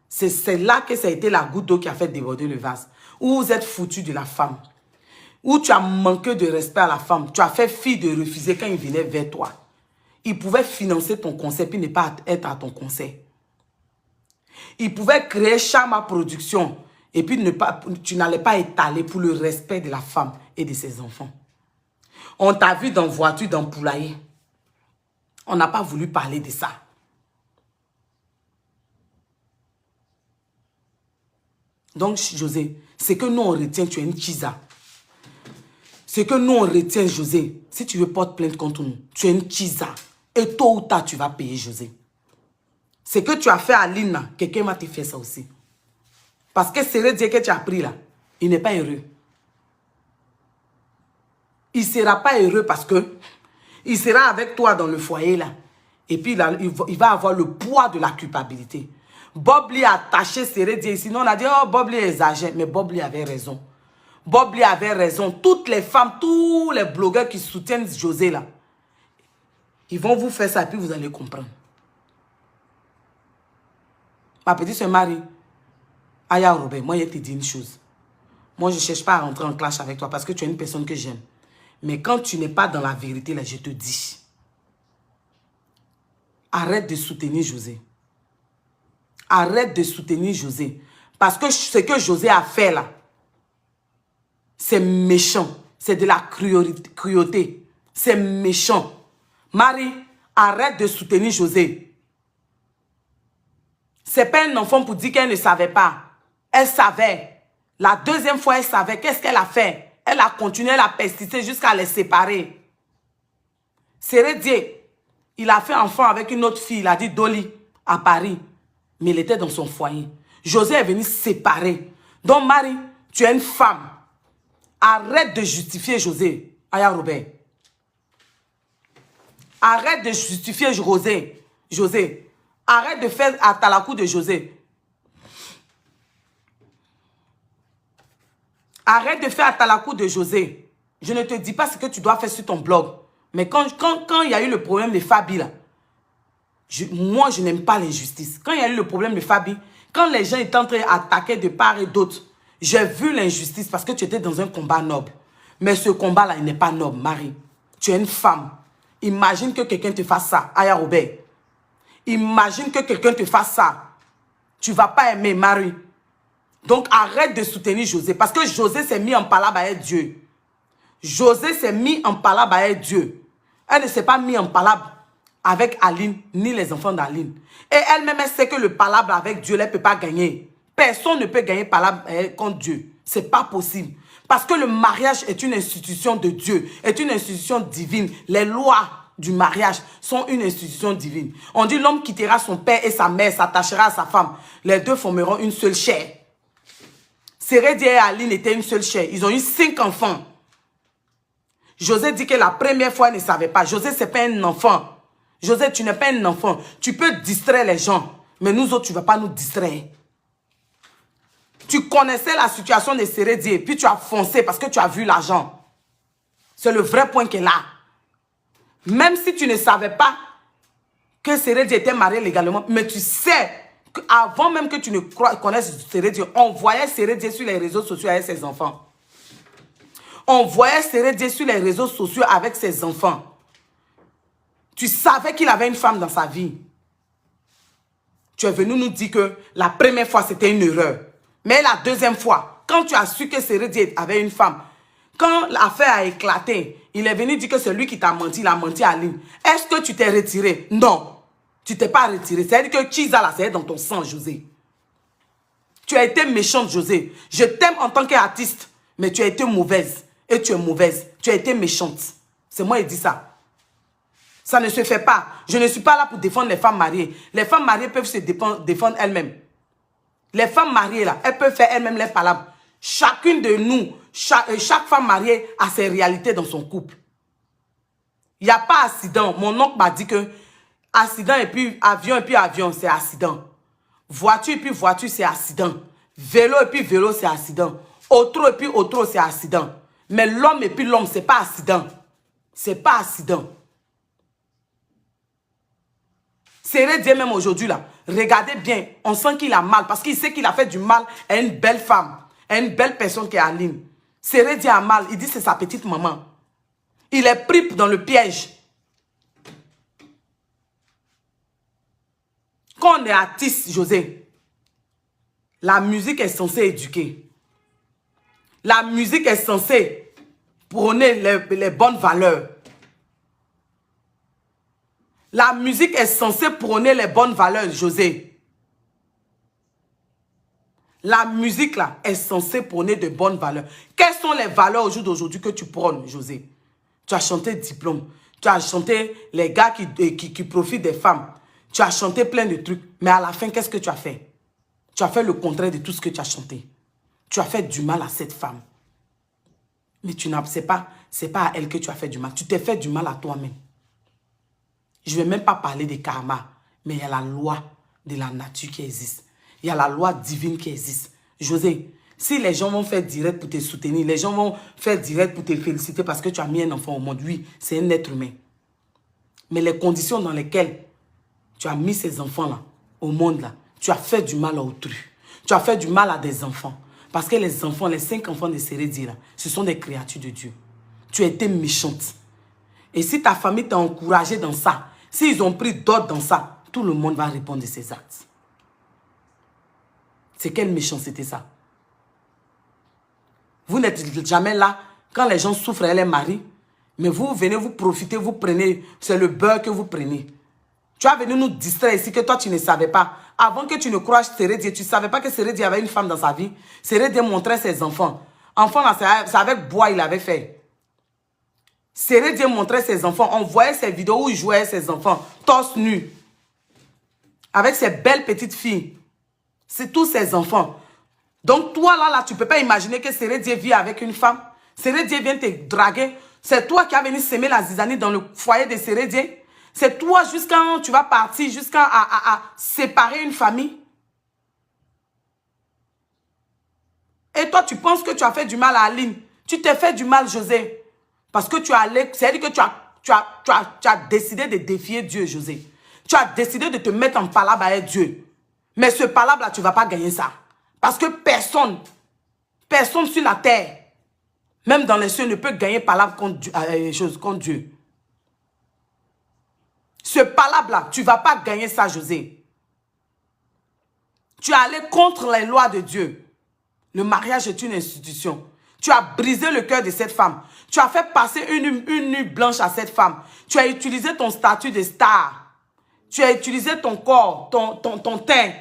C'est là que ça a été la goutte d'eau qui a fait déborder le vase. Où vous êtes foutu de la femme. Où tu as manqué de respect à la femme. Tu as fait fi de refuser quand il venait vers toi. Il pouvait financer ton conseil puis ne pas être à ton conseil. Il pouvait créer Chama Production et puis tu n'allais pas étaler pour le respect de la femme et de ses enfants. On t'a vu dans voiture, dans poulailler. On n'a pas voulu parler de ça. Donc, José, c'est que nous on retient, tu es une chisa. C'est que nous on retient, José. Si tu veux porter plainte contre nous, tu es une chisa. Et tôt ou tard, tu vas payer, José. C'est que tu as fait à Lina, quelqu'un m'a fait ça aussi. Parce que c'est le Dieu que tu as pris là, il n'est pas heureux. Il ne sera pas heureux parce que il sera avec toi dans le foyer là. Et puis là, il va avoir le poids de la culpabilité. Bob Lee a attaché Sérédi. Sinon on a dit, oh Bob Lee exagère. Mais Bob Lee avait raison. Bob Lee avait raison. Toutes les femmes, tous les blogueurs qui soutiennent José là, ils vont vous faire ça et puis vous allez comprendre. Ma petite soeur Marie, Aya Robert, moi je te dis une chose. Moi je ne cherche pas à rentrer en clash avec toi parce que tu es une personne que j'aime. Mais quand tu n'es pas dans la vérité là, je te dis. Arrête de soutenir José. Arrête de soutenir José. Parce que ce que José a fait là, c'est méchant. C'est de la cruauté. C'est méchant. Marie, arrête de soutenir José. C'est pas un enfant pour dire qu'elle ne savait pas. Elle savait. La deuxième fois, elle savait. Qu'est-ce qu'elle a fait? Elle a continué, elle a persisté jusqu'à les séparer. Sérédié, il a fait enfant avec une autre fille, il a dit Dolly, à Paris. Mais il était dans son foyer. José est venu séparer. Donc, Marie, tu es une femme. Arrête de justifier José. Aya Robert. Arrête de justifier José. José. Arrête de faire atalakou de José. Arrête de faire atalakou de José. Je ne te dis pas ce que tu dois faire sur ton blog. Mais quand il y a eu le problème de Fabi, là, moi, je n'aime pas l'injustice. Quand il y a eu le problème de Fabi, quand les gens étaient en train d'attaquer de part et d'autre, j'ai vu l'injustice parce que tu étais dans un combat noble. Mais ce combat-là, il n'est pas noble, Marie. Tu es une femme. Imagine que quelqu'un te fasse ça, Aya Robert. Imagine que quelqu'un te fasse ça. Tu ne vas pas aimer, Marie. Donc, arrête de soutenir José. Parce que José s'est mis en palabre avec Dieu. José s'est mis en palabre avec Dieu. Elle ne s'est pas mis en palabre avec Aline, ni les enfants d'Aline. Et elle-même, elle sait que le palabre avec Dieu, elle ne peut pas gagner. Personne ne peut gagner palabre contre Dieu. Ce n'est pas possible. Parce que le mariage est une institution de Dieu, est une institution divine. Les lois du mariage sont une institution divine. On dit l'homme quittera son père et sa mère, s'attachera à sa femme. Les deux formeront une seule chair. Sérédi et Aline étaient une seule chair. Ils ont eu 5 enfants. José dit que la première fois, elle ne savait pas. José, ce n'est pas un enfant. José, tu n'es pas un enfant. Tu peux distraire les gens. Mais nous autres, tu ne vas pas nous distraire. Tu connaissais la situation de Sérédi et puis tu as foncé parce que tu as vu l'argent. C'est le vrai point qu'elle a. Même si tu ne savais pas que Sérédi était marié légalement, mais tu sais qu'avant même que tu ne connaisses Sérédi, on voyait Sérédi sur les réseaux sociaux avec ses enfants. On voyait Sérédi sur les réseaux sociaux avec ses enfants. Tu savais qu'il avait une femme dans sa vie. Tu es venu nous dire que la première fois, c'était une erreur. Mais la deuxième fois, quand tu as su que Sérédi avait une femme, quand l'affaire a éclaté, il est venu dire que c'est lui qui t'a menti, il a menti à Aline. Est-ce que tu t'es retiré? Non. Tu t'es pas retiré. C'est-à-dire que Chiza, là, c'est dans ton sang, José. Tu as été méchante, José. Je t'aime en tant qu'artiste, mais tu as été mauvaise. Et tu es mauvaise. Tu as été méchante. C'est moi qui dis ça. Ça ne se fait pas. Je ne suis pas là pour défendre les femmes mariées. Les femmes mariées peuvent se défendre elles-mêmes. Les femmes mariées, là, elles peuvent faire elles-mêmes les palabres. Chacune de nous, chaque femme mariée a ses réalités dans son couple. Il n'y a pas accident. Mon oncle m'a dit que accident et puis avion, c'est accident. Voiture et puis voiture, c'est accident. Vélo et puis vélo, c'est accident. Auto et puis auto, c'est accident. Mais l'homme et puis l'homme, ce n'est pas accident. Ce n'est pas accident. Sérédi même aujourd'hui, là, regardez bien, on sent qu'il a mal parce qu'il sait qu'il a fait du mal à une belle femme, à une belle personne qui est Aline. Sérédi a mal, il dit c'est sa petite maman. Il est pris dans le piège. Quand on est artiste, José, la musique est censée éduquer. La musique est censée prôner les bonnes valeurs. La musique est censée prôner les bonnes valeurs, José. La musique, là, est censée prôner de bonnes valeurs. Quelles sont les valeurs au jour d'aujourd'hui que tu prônes, José? Tu as chanté diplôme. Tu as chanté les gars qui profitent des femmes. Tu as chanté plein de trucs. Mais à la fin, qu'est-ce que tu as fait? Tu as fait le contraire de tout ce que tu as chanté. Tu as fait du mal à cette femme. Mais c'est pas à elle que tu as fait du mal. Tu t'es fait du mal à toi-même. Je ne vais même pas parler de karma, mais il y a la loi de la nature qui existe. Il y a la loi divine qui existe. José, si les gens vont faire direct pour te soutenir, les gens vont faire direct pour te féliciter parce que tu as mis un enfant au monde, oui, c'est un être humain. Mais les conditions dans lesquelles tu as mis ces enfants-là au monde, là, tu as fait du mal à autrui. Tu as fait du mal à des enfants. Parce que les enfants, les 5 enfants de Sérédi, là, ce sont des créatures de Dieu. Tu as été méchante. Et si ta famille t'a encouragé dans ça, s'ils ont pris d'autres dans ça, tout le monde va répondre de ces actes. C'est quelle méchanceté ça? Vous n'êtes jamais là quand les gens souffrent et les marient. Mais vous venez, vous profitez, vous prenez. C'est le beurre que vous prenez. Tu as venu nous distraire ici que toi tu ne savais pas. avant que tu ne croies Sérédié, tu ne savais pas que Sérédié avait une femme dans sa vie. Sérédié montrait ses enfants. Enfant, là, c'est avec bois il avait fait. Sérédié montrait ses enfants. On voyait ses vidéos où il jouait ses enfants, torse nu. Avec ses belles petites filles. C'est tous ses enfants. Donc toi, là, tu ne peux pas imaginer que Sérédié vit avec une femme. Sérédié vient te draguer. C'est toi qui as venu semer la zizanie dans le foyer de Sérédié. C'est toi jusqu'à tu vas partir, jusqu'à à séparer une famille. Et toi, tu penses que tu as fait du mal à Aline. Tu t'es fait du mal, José. Parce que tu as allé, c'est-à-dire que tu as décidé de défier Dieu, José. Tu as décidé de te mettre en palabre avec Dieu. Mais ce palabre-là, tu ne vas pas gagner ça. Parce que personne sur la terre, même dans les cieux, ne peut gagner palabre contre Dieu. Ce palabre-là, tu ne vas pas gagner ça, José. Tu es allé contre les lois de Dieu. Le mariage est une institution. Tu as brisé le cœur de cette femme. Tu as fait passer une nuit blanche à cette femme. Tu as utilisé ton statut de star. Tu as utilisé ton corps, ton teint,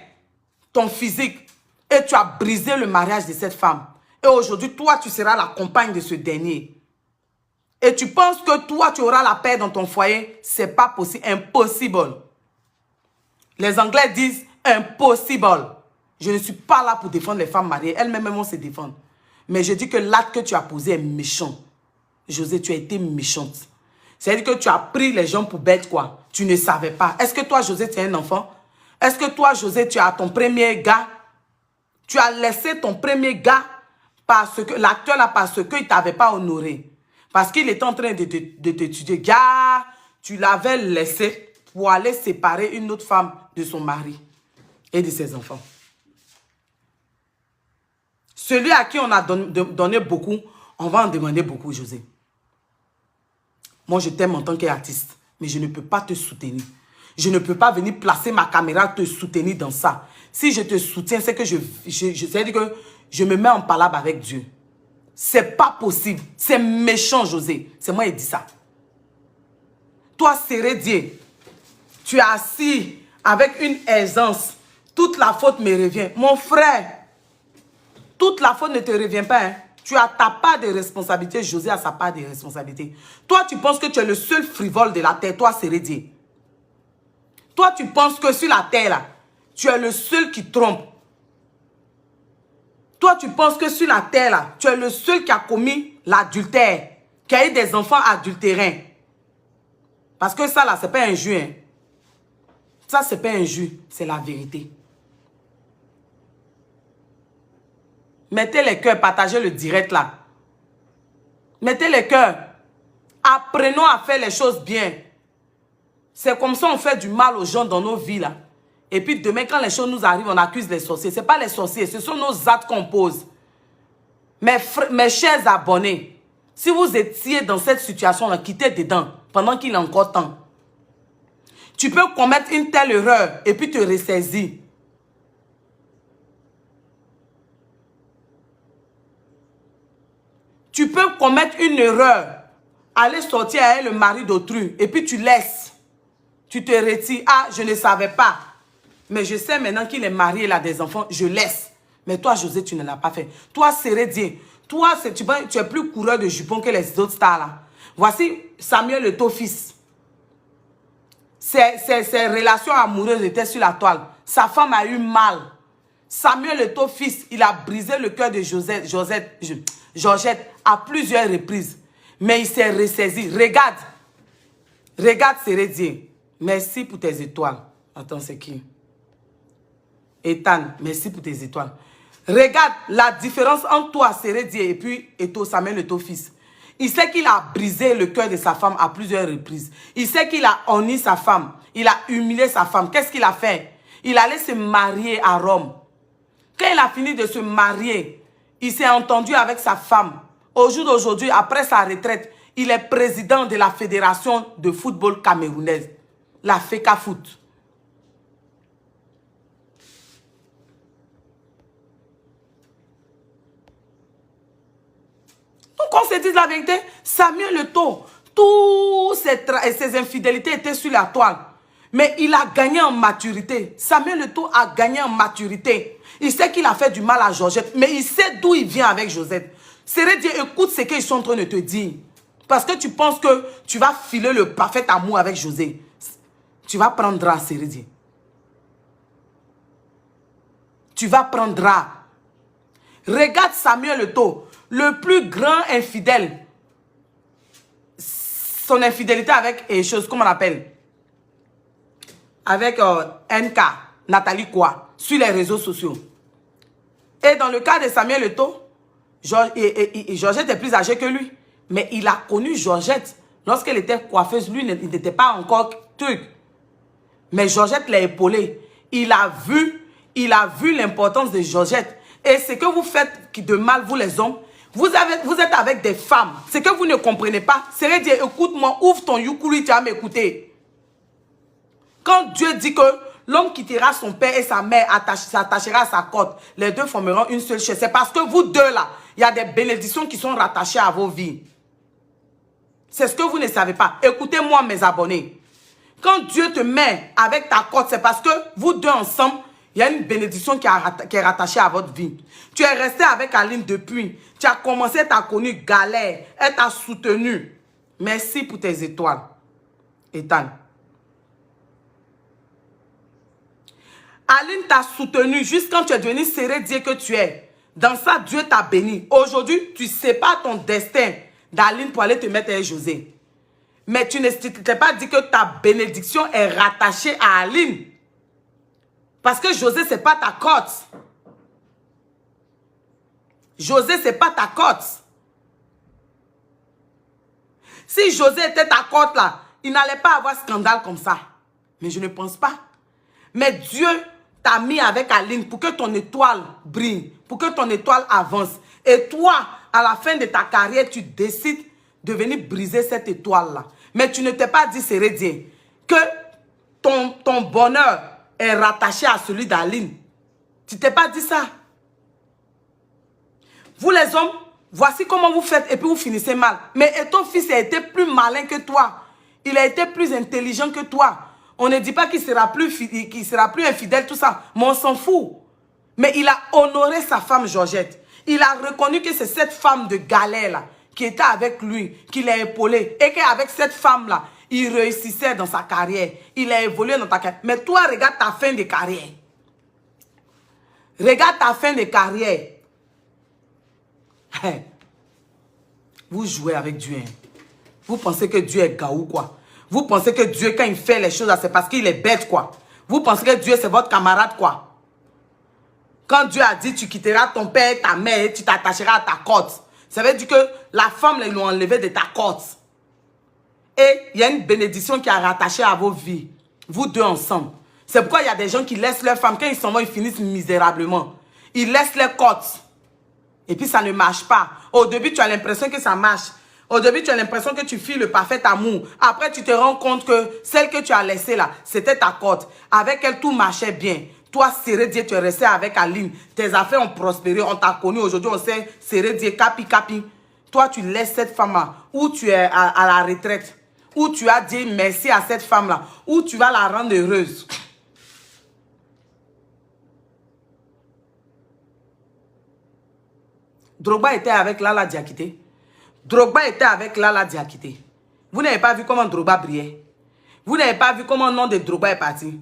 ton physique. Et tu as brisé le mariage de cette femme. Et aujourd'hui, toi, tu seras la compagne de ce dernier. Et tu penses que toi, tu auras la paix dans ton foyer. Ce n'est pas possible. Impossible. Les Anglais disent impossible. Je ne suis pas là pour défendre les femmes mariées. Elles-mêmes vont se défendre. Mais je dis que l'acte que tu as posé est méchant. José, tu as été méchante. C'est-à-dire que tu as pris les gens pour bêtes, quoi. Tu ne savais pas. Est-ce que toi, José, tu es un enfant? Est-ce que toi, José, tu as ton premier gars? Tu as laissé ton premier gars parce que l'acteur là, parce qu'il ne t'avait pas honoré. Parce qu'il était en train de t'étudier. Gars, tu l'avais laissé pour aller séparer une autre femme de son mari et de ses enfants. Celui à qui on a donné beaucoup, on va en demander beaucoup, José. Moi, je t'aime en tant qu'artiste, mais je ne peux pas te soutenir. Je ne peux pas venir placer ma caméra te soutenir dans ça. Si je te soutiens, c'est que c'est-à-dire que je me mets en palabre avec Dieu. C'est pas possible. C'est méchant, José. C'est moi qui dis ça. Toi, Sérédié, tu es assis avec une aisance. Toute la faute me revient. Mon frère, toute la faute ne te revient pas. Hein? Tu as ta part de responsabilité. José a sa part de responsabilité. Toi, tu penses que tu es le seul frivole de la terre. Toi, Sérédié. Toi, tu penses que sur la terre, là, tu es le seul qui trompe. Toi, tu penses que sur la terre, là, tu es le seul qui a commis l'adultère. Qui a eu des enfants adultérins. Parce que ça, là, ce n'est pas un jeu. Hein? Ça, ce n'est pas un jeu. C'est la vérité. Mettez les cœurs, partagez le direct là. Mettez les cœurs. Apprenons à faire les choses bien. C'est comme ça on fait du mal aux gens dans nos vies là. Et puis demain quand les choses nous arrivent, on accuse les sorciers. Ce n'est pas les sorciers, ce sont nos actes qu'on pose. Mes chers abonnés, si vous étiez dans cette situation là, quittez dedans pendant qu'il est encore temps. Tu peux commettre une telle erreur et puis te ressaisir. Tu peux commettre une erreur, aller sortir avec le mari d'autrui et puis tu laisses. Tu te retires. Ah, je ne savais pas. Mais je sais maintenant qu'il est marié, il a des enfants, je laisse. Mais toi, José, tu ne l'as pas fait. Toi, Sérédié, toi, tu es plus coureur de jupons que les autres stars là. Voici Samuel Eto'o fils. Ses relations amoureuses étaient sur la toile. Sa femme a eu mal. Samuel Eto'o fils, il a brisé le cœur de Georgette à plusieurs reprises. Mais il s'est ressaisi. Regarde. Regarde Sérédié. Merci pour tes étoiles. Attends, c'est qui? Ethan, merci pour tes étoiles. Regarde la différence entre toi, Sérédié, et puis Samuel Eto'o fils. Il sait qu'il a brisé le cœur de sa femme à plusieurs reprises. Il sait qu'il a honni sa femme. Il a humilié sa femme. Qu'est-ce qu'il a fait? Il allait se marier à Rome. Quand il a fini de se marier, il s'est entendu avec sa femme. Au jour d'aujourd'hui, après sa retraite, il est président de la Fédération de football camerounaise, la FECAFOOT. Donc, on se dit la vérité, Samuel Eto'o, toutes ses infidélités étaient sur la toile. Mais il a gagné en maturité. Samuel Eto'o a gagné en maturité. Il sait qu'il a fait du mal à Georgette, mais il sait d'où il vient avec Josette. Sérédié, écoute ce qu'ils sont en train de te dire. Parce que tu penses que tu vas filer le parfait amour avec José. Tu vas prendre à Sérédié. Tu vas prendre à. Regarde Samuel Eto'o, le plus grand infidèle. Son infidélité avec comment on appelle? Avec NK, Nathalie Quoi, sur les réseaux sociaux. Et dans le cas de Samuel Eto'o, Georgette est plus âgée que lui. Mais il a connu Georgette lorsqu'elle était coiffeuse. Lui, il n'était pas encore truc. Mais Georgette l'a épaulé. Il a vu l'importance de Georgette. Et ce que vous faites de mal, vous les hommes, vous êtes avec des femmes. Ce que vous ne comprenez pas, c'est dire, écoute-moi, ouvre ton Yukuri, tu vas m'écouter. Quand Dieu dit que l'homme quittera son père et sa mère, s'attachera à sa côte, les deux formeront une seule chair. C'est parce que vous deux là, il y a des bénédictions qui sont rattachées à vos vies. C'est ce que vous ne savez pas. Écoutez-moi mes abonnés. Quand Dieu te met avec ta côte, c'est parce que vous deux ensemble, il y a une bénédiction qui est rattachée à votre vie. Tu es resté avec Aline depuis. Tu as commencé, tu as connu galère. Elle t'a soutenu. Merci pour tes étoiles. Ethan. Aline t'a soutenu jusqu'à quand tu es devenu Sérédié que tu es. Dans ça, Dieu t'a béni. Aujourd'hui, tu sépares ton destin d'Aline pour aller te mettre avec José. Mais tu ne t'es pas dit que ta bénédiction est rattachée à Aline. Parce que José, ce n'est pas ta cote. José, ce n'est pas ta cote. Si José était ta cote là, il n'allait pas avoir scandale comme ça. Mais je ne pense pas. Mais Dieu t'a mis avec Aline pour que ton étoile brille, pour que ton étoile avance. Et toi, à la fin de ta carrière, tu décides de venir briser cette étoile-là. Mais tu ne t'es pas dit, Sérédié, que ton bonheur est rattaché à celui d'Aline. Tu ne t'es pas dit ça. Vous les hommes, voici comment vous faites et puis vous finissez mal. Mais ton fils a été plus malin que toi. Il a été plus intelligent que toi. On ne dit pas qu'il sera plus infidèle, tout ça. Mais on s'en fout. Mais il a honoré sa femme Georgette. Il a reconnu que c'est cette femme de galère là qui était avec lui, qui l'a épaulé. Et qu'avec cette femme-là, il réussissait dans sa carrière. Il a évolué dans ta carrière. Mais toi, regarde ta fin de carrière. Regarde ta fin de carrière. Vous jouez avec Dieu. Hein. Vous pensez que Dieu est gaou, quoi. Vous pensez que Dieu, quand il fait les choses, c'est parce qu'il est bête, quoi. Vous pensez que Dieu, c'est votre camarade, quoi. Quand Dieu a dit, tu quitteras ton père et ta mère et tu t'attacheras à ta côte. Ça veut dire que la femme, ils l'ont enlevé de ta côte. Et il y a une bénédiction qui est rattachée à vos vies. Vous deux ensemble. C'est pourquoi il y a des gens qui laissent leur femme. Quand ils s'en vont, ils finissent misérablement. Ils laissent leur côte. Et puis ça ne marche pas. Au début, tu as l'impression que ça marche. Au début, tu as l'impression que tu files le parfait amour. Après, tu te rends compte que celle que tu as laissée là, c'était ta côte. Avec elle, tout marchait bien. Toi, Sérédié, tu es resté avec Aline. Tes affaires ont prospéré. On t'a connu. Aujourd'hui, on sait Sérédié, capi, capi. Toi, tu laisses cette femme-là. Ou tu es à la retraite. Ou tu as dit merci à cette femme-là. Ou tu vas la rendre heureuse. Drogba était avec Lala Diakité. Drogba était avec Lala Diakité. Vous n'avez pas vu comment Drogba brillait. Vous n'avez pas vu comment le nom de Drogba est parti.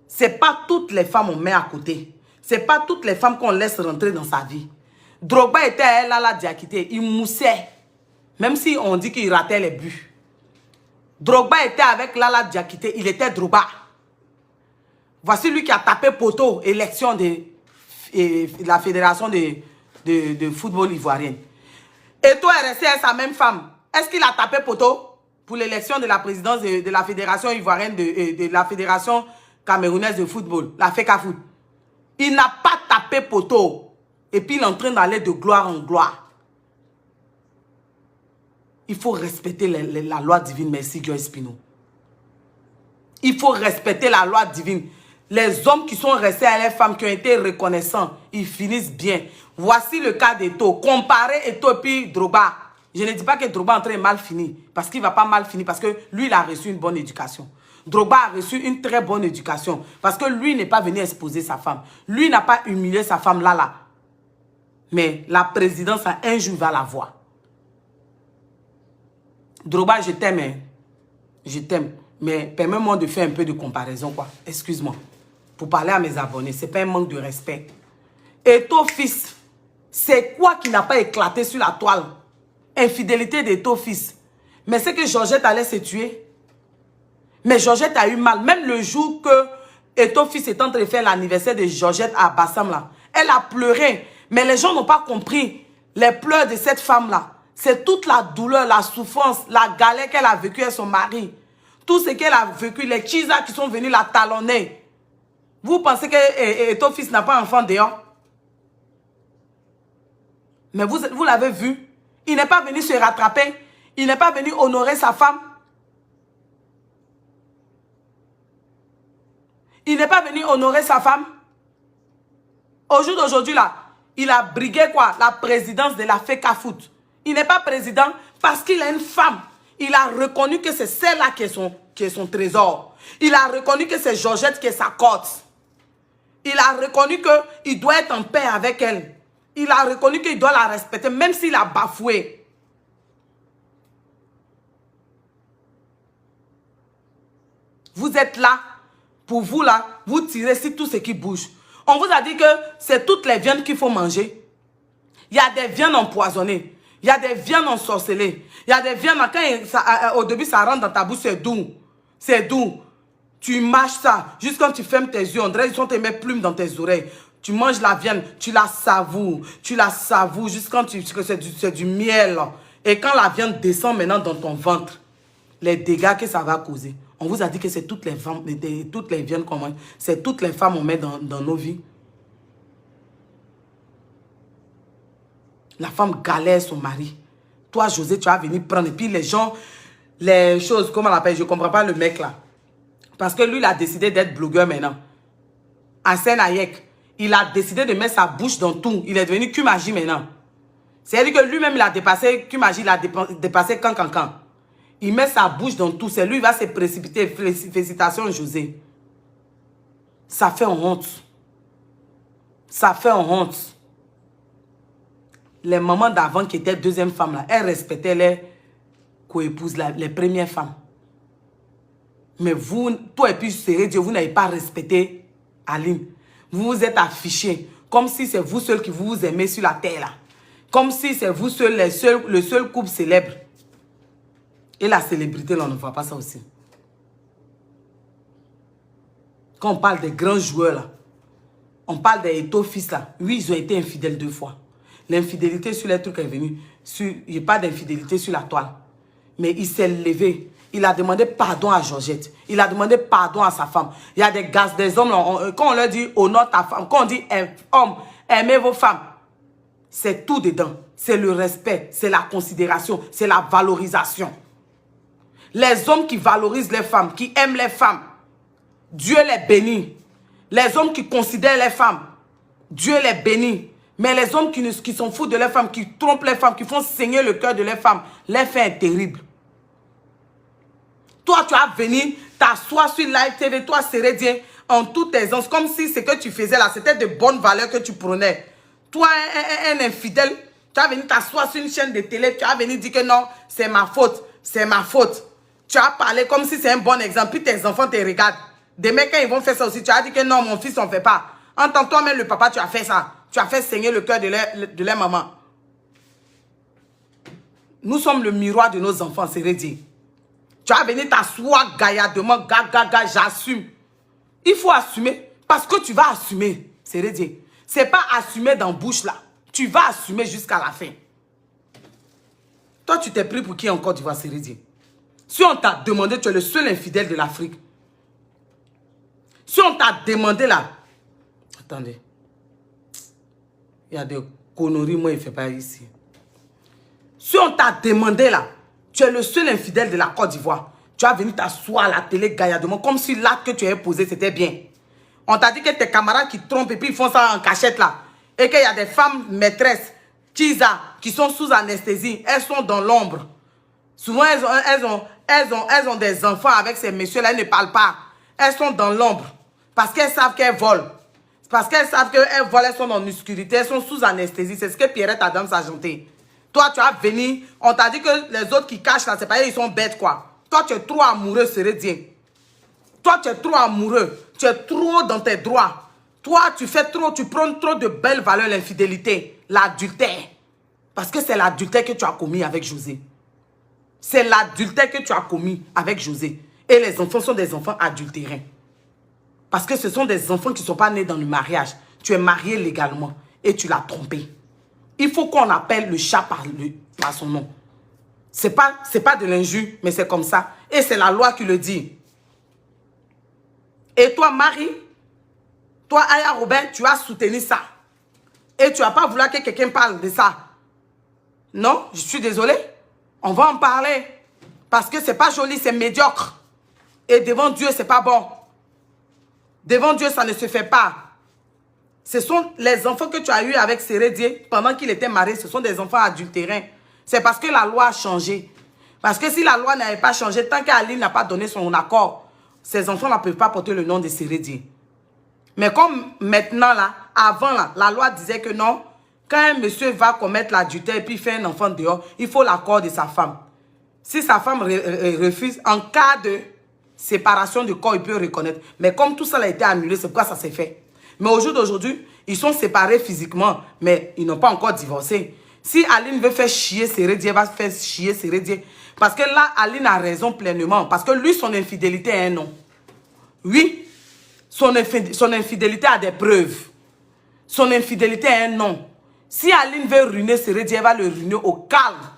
Ce n'est pas toutes les femmes qu'on met à côté. Ce n'est pas toutes les femmes qu'on laisse rentrer dans sa vie. Drogba était avec Lala Diakité. Il moussait. Même si on dit qu'il ratait les buts. Drogba était avec Lala Diakité. Il était Drogba. Voici lui qui a tapé poteau élection de la fédération de football ivoirienne. Et toi, est resté avec sa même femme. Est-ce qu'il a tapé poteau pour l'élection de la présidence de la fédération ivoirienne, de la fédération camerounaise de football, la FECAFOOT? Il n'a pas tapé poteau. Et puis il est en train d'aller de gloire en gloire. Il faut respecter la loi divine. Merci, Joyce Pino. Il faut respecter la loi divine. Les hommes qui sont restés à les femmes qui ont été reconnaissants, ils finissent bien. Voici le cas d'Eto'o. Comparez Eto'o et puis Drogba. Je ne dis pas que Drogba est en train de mal finir. Parce qu'il ne va pas mal finir. Parce que lui, il a reçu une bonne éducation. Drogba a reçu une très bonne éducation. Parce que lui n'est pas venu exposer sa femme. Lui n'a pas humilié sa femme là. Mais la présidence, un jour, va la voir. Drogba, je t'aime. Hein. Je t'aime. Mais permets-moi de faire un peu de comparaison, quoi. Excuse-moi. Pour parler à mes abonnés, ce n'est pas un manque de respect. Et ton fils, c'est quoi qui n'a pas éclaté sur la toile? Infidélité de ton fils. Mais c'est que Georgette allait se tuer. Mais Georgette a eu mal. Même le jour que Eto fils est en train de faire l'anniversaire de Georgette à Bassam, là, elle a pleuré. Mais les gens n'ont pas compris les pleurs de cette femme-là. C'est toute la douleur, la souffrance, la galère qu'elle a vécue avec son mari. Tout ce qu'elle a vécu, les Chisa qui sont venus la talonner. Vous pensez que Eto fils n'a pas enfant dehors? Mais vous l'avez vu. Il n'est pas venu se rattraper. Il n'est pas venu honorer sa femme. Il n'est pas venu honorer sa femme. Au jour d'aujourd'hui, là, il a brigué quoi? La présidence de la FECAFOOT. Il n'est pas président parce qu'il a une femme. Il a reconnu que c'est celle-là qui est son trésor. Il a reconnu que c'est Georgette qui est sa cote. Il a reconnu qu'il doit être en paix avec elle. Il a reconnu qu'il doit la respecter, même s'il a bafoué. Vous êtes là, pour vous là, vous tirez sur tout ce qui bouge. On vous a dit que c'est toutes les viandes qu'il faut manger. Il y a des viandes empoisonnées. Il y a des viandes ensorcelées. Il y a des viandes, quand au début ça rentre dans ta bouche, c'est doux. C'est doux. Tu mâches ça, juste quand tu fermes tes yeux, on dirait qu'ils sont tes mêmes plumes dans tes oreilles. Tu manges la viande, tu la savoures, juste quand c'est du miel. Et quand la viande descend maintenant dans ton ventre, les dégâts que ça va causer. On vous a dit que c'est toutes les femmes, toutes les viandes qu'on mange, c'est toutes les femmes qu'on met dans nos vies. La femme galère son mari. Toi, José, tu vas venir prendre. Et puis les gens, les choses, comment on l'appelle, je ne comprends pas le mec là. Parce que lui, il a décidé d'être blogueur maintenant. Hassan Ayek, il a décidé de mettre sa bouche dans tout. Il est devenu Kumaji maintenant. C'est-à-dire que lui-même, il a dépassé Kumaji, il a dépassé Kankankan. Il met sa bouche dans tout. C'est lui qui va se précipiter. Félicitations, José. Ça fait honte. Ça fait honte. Les mamans d'avant qui étaient deuxième femmes, là, elles respectaient les co-épouses, les premières femmes. Mais vous, toi et puis Dieu, vous n'avez pas respecté Aline. Vous vous êtes affichés comme si c'est vous seul qui vous aimez sur la terre. Là. Comme si c'est vous seul, le seul couple célèbre. Et la célébrité, là, on ne voit pas ça aussi. Quand on parle des grands joueurs, là, on parle des Eto fils, là. Oui, ils ont été infidèles 2 fois. L'infidélité sur les trucs est venue. Il n'y a pas d'infidélité sur la toile. Mais il s'est levé. Il a demandé pardon à Georgette. Il a demandé pardon à sa femme. Il y a des gars, des hommes, là, quand on leur dit honore ta femme, quand on dit homme, aimez vos femmes, c'est tout dedans. C'est le respect, c'est la considération, c'est la valorisation. Les hommes qui valorisent les femmes, qui aiment les femmes, Dieu les bénit. Les hommes qui considèrent les femmes, Dieu les bénit. Mais les hommes qui sont fous de leurs femmes, qui trompent les femmes, qui font saigner le cœur de leurs femmes, les faits est terrible. Toi, tu vas venir t'asseoir sur Live TV, toi, Sérédien, en toute aisance, comme si ce que tu faisais là, c'était de bonnes valeurs que tu prenais. Toi, un infidèle, tu vas venir t'asseoir sur une chaîne de télé, tu vas venir dire que non, c'est ma faute, c'est ma faute. Tu vas parler comme si c'est un bon exemple, puis tes enfants te regardent. Des mecs, quand ils vont faire ça aussi, tu vas dire que non, mon fils, on ne fait pas. En tant que toi-même, le papa, tu as fait ça. Tu as fait saigner le cœur de leur maman. Nous sommes le miroir de nos enfants, Sérédien. Tu vas venir t'asseoir gaillardement, gaga, j'assume. Il faut assumer, parce que tu vas assumer, Sérédien. Ce n'est pas assumer dans la bouche là. Tu vas assumer jusqu'à la fin. Toi, tu t'es pris pour qui encore, tu vois, Sérédien? Si on t'a demandé, tu es le seul infidèle de l'Afrique. Si on t'a demandé là, attendez. Il y a des conneries, moi, il ne fait pas ici. Si on t'a demandé là, tu es le seul infidèle de la Côte d'Ivoire. Tu vas venir t'asseoir à la télé gaillardement, comme si l'acte que tu avais posé, c'était bien. On t'a dit que tes camarades qui trompent et puis ils font ça en cachette là. Et qu'il y a des femmes maîtresses, qui sont sous anesthésie, elles sont dans l'ombre. Souvent, elles ont des enfants avec ces messieurs-là, elles ne parlent pas. Elles sont dans l'ombre. Parce qu'elles savent qu'elles volent. Parce qu'elles savent qu'elles volent, elles sont en obscurité, elles sont sous anesthésie. C'est ce que Pierrette Adams a chanté. Toi, tu as venu, on t'a dit que les autres qui cachent là, c'est pas eux, ils sont bêtes quoi. Toi, tu es trop amoureux, Sérédien. Toi, tu es trop amoureux. Tu es trop dans tes droits. Toi, tu fais trop, tu prends trop de belles valeurs, l'infidélité, l'adultère. Parce que c'est l'adultère que tu as commis avec José. C'est l'adultère que tu as commis avec José. Et les enfants sont des enfants adultérins. Parce que ce sont des enfants qui ne sont pas nés dans le mariage. Tu es marié légalement et tu l'as trompé. Il faut qu'on appelle le chat par son nom. Ce n'est pas de l'injure, mais c'est comme ça. Et c'est la loi qui le dit. Et toi, Marie, toi, Aya Robert, tu as soutenu ça. Et tu n'as pas voulu que quelqu'un parle de ça. Non, je suis désolée. On va en parler. Parce que ce n'est pas joli, c'est médiocre. Et devant Dieu, ce n'est pas bon. Devant Dieu, ça ne se fait pas. Ce sont les enfants que tu as eus avec Sérédier pendant qu'il était marié. Ce sont des enfants adultérins. C'est parce que la loi a changé. Parce que si la loi n'avait pas changé, tant qu'Aline n'a pas donné son accord, ces enfants ne peuvent pas porter le nom de Sérédier. Mais comme maintenant, là, avant, là, la loi disait que non, quand un monsieur va commettre l'adultère et puis fait un enfant dehors, il faut l'accord de sa femme. Si sa femme refuse, en cas de séparation de corps, il peut reconnaître. Mais comme tout ça a été annulé, c'est pourquoi ça s'est fait. Mais au jour d'aujourd'hui, ils sont séparés physiquement, mais ils n'ont pas encore divorcé. Si Aline veut faire chier Sérédier, elle va faire chier Sérédier. Parce que là, Aline a raison pleinement. Parce que lui, son infidélité est un non. Oui, son infidélité a des preuves. Son infidélité est un non. Si Aline veut ruiner Sérédier, elle va le ruiner au calme.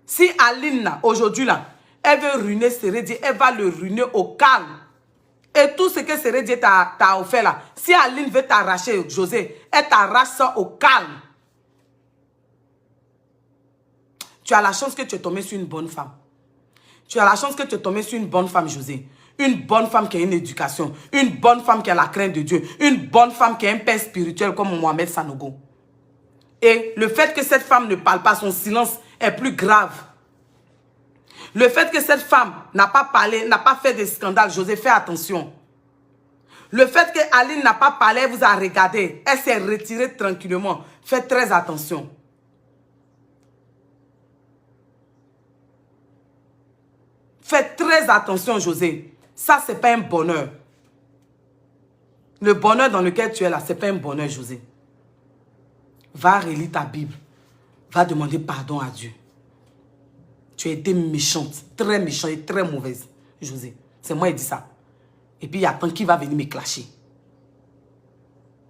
Si Aline, aujourd'hui, là, elle veut ruiner Sérédier, elle va le ruiner au calme. Et tout ce que Sérédier t'a offert là, si Aline veut t'arracher, José, elle t'arrache ça au calme. Tu as la chance que tu es tombé sur une bonne femme. Tu as la chance que tu es tombé sur une bonne femme, José. Une bonne femme qui a une éducation. Une bonne femme qui a la crainte de Dieu. Une bonne femme qui a un père spirituel comme Mohamed Sanogo. Et le fait que cette femme ne parle pas, son silence est plus grave. Le fait que cette femme n'a pas parlé, n'a pas fait de scandale, José, fais attention. Le fait que Aline n'a pas parlé, elle vous a regardé. Elle s'est retirée tranquillement. Faites très attention. Faites très attention, José. Ça, ce n'est pas un bonheur. Le bonheur dans lequel tu es là, ce n'est pas un bonheur, José. Va relire ta Bible. Va demander pardon à Dieu. Tu as été méchante, très méchante et très mauvaise, José. C'est moi qui dis ça. Et puis, il y a tant qui va venir me clasher.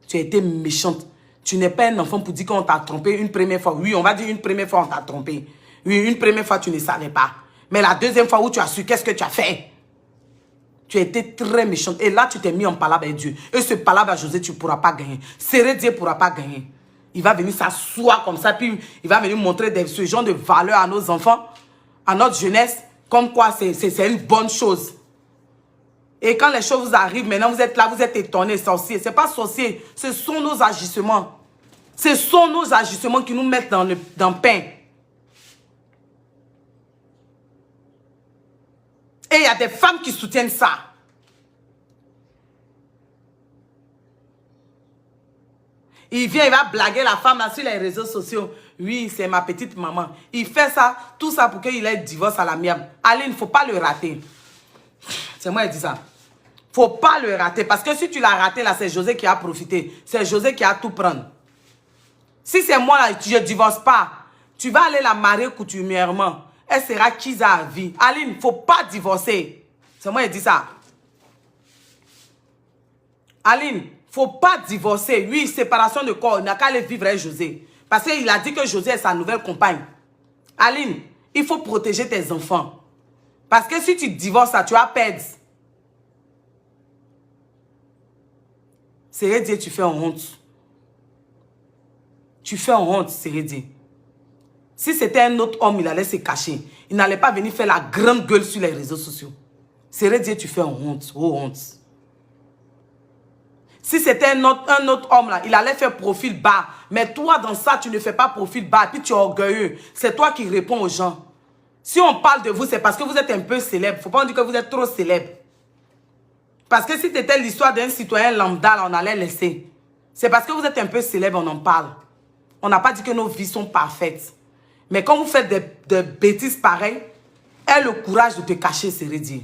Tu as été méchante. Tu n'es pas un enfant pour dire qu'on t'a trompé une première fois. Oui, on va dire une première fois, on t'a trompé. Oui, une première fois, tu ne savais pas. Mais la deuxième fois où tu as su, qu'est-ce que tu as fait? Tu as été très méchante. Et là, tu t'es mis en palabre avec Dieu. Et ce palabre à José, tu ne pourras pas gagner. Sérédier ne pourra pas gagner. Il va venir s'asseoir comme ça, puis il va venir montrer ce genre de valeur à nos enfants, à notre jeunesse, comme quoi c'est une bonne chose. Et quand les choses vous arrivent, maintenant vous êtes là, vous êtes étonnés, sorciers. Ce n'est pas sorcier, ce sont nos agissements. Ce sont nos agissements qui nous mettent dans le pain. Et il y a des femmes qui soutiennent ça. Il vient, il va blaguer la femme là sur les réseaux sociaux. Oui, c'est ma petite maman. Il fait ça, tout ça pour qu'il ait divorce à la mienne. Allez, il ne faut pas le rater. C'est moi qui dis ça. Il ne faut pas le rater. Parce que si tu l'as raté là, c'est José qui a profité. C'est José qui a tout prendre. Si c'est moi là, je ne divorce pas. Tu vas aller la marier coutumièrement. Elle sera quitte à vie. Aline, il ne faut pas divorcer. C'est moi qui dis ça. Aline, il ne faut pas divorcer. Oui, séparation de corps. Il n'a qu'à aller vivre avec José. Parce qu'il a dit que José est sa nouvelle compagne. Aline, il faut protéger tes enfants. Parce que si tu divorces, ça, tu vas perdre. Sérédier, tu fais honte. Tu fais honte, Sérédier. Si c'était un autre homme, il allait se cacher. Il n'allait pas venir faire la grande gueule sur les réseaux sociaux. Sérédier, tu fais honte. Oh, honte. Si c'était un autre homme, là, il allait faire profil bas. Mais toi, dans ça, tu ne fais pas profil bas. Puis tu es orgueilleux. C'est toi qui réponds aux gens. Si on parle de vous, c'est parce que vous êtes un peu célèbre. Il ne faut pas dire que vous êtes trop célèbre. Parce que si c'était l'histoire d'un citoyen lambda, là, on allait laisser. C'est parce que vous êtes un peu célèbre, on en parle. On n'a pas dit que nos vies sont parfaites. Mais quand vous faites des bêtises pareilles, aie le courage de te cacher, c'est dire.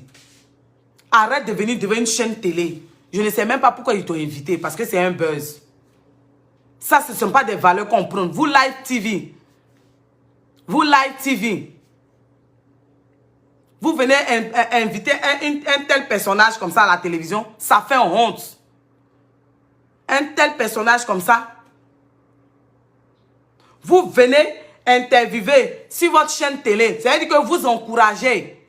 Arrête de venir devant une chaîne télé. Je ne sais même pas pourquoi ils t'ont invité, parce que c'est un buzz. Ça, ce ne sont pas des valeurs qu'on prend. Vous, Live TV. Vous, Live TV. Vous venez inviter un tel personnage comme ça à la télévision, ça fait honte. Un tel personnage comme ça. Vous venez interviewer sur votre chaîne télé. C'est-à-dire que vous encouragez.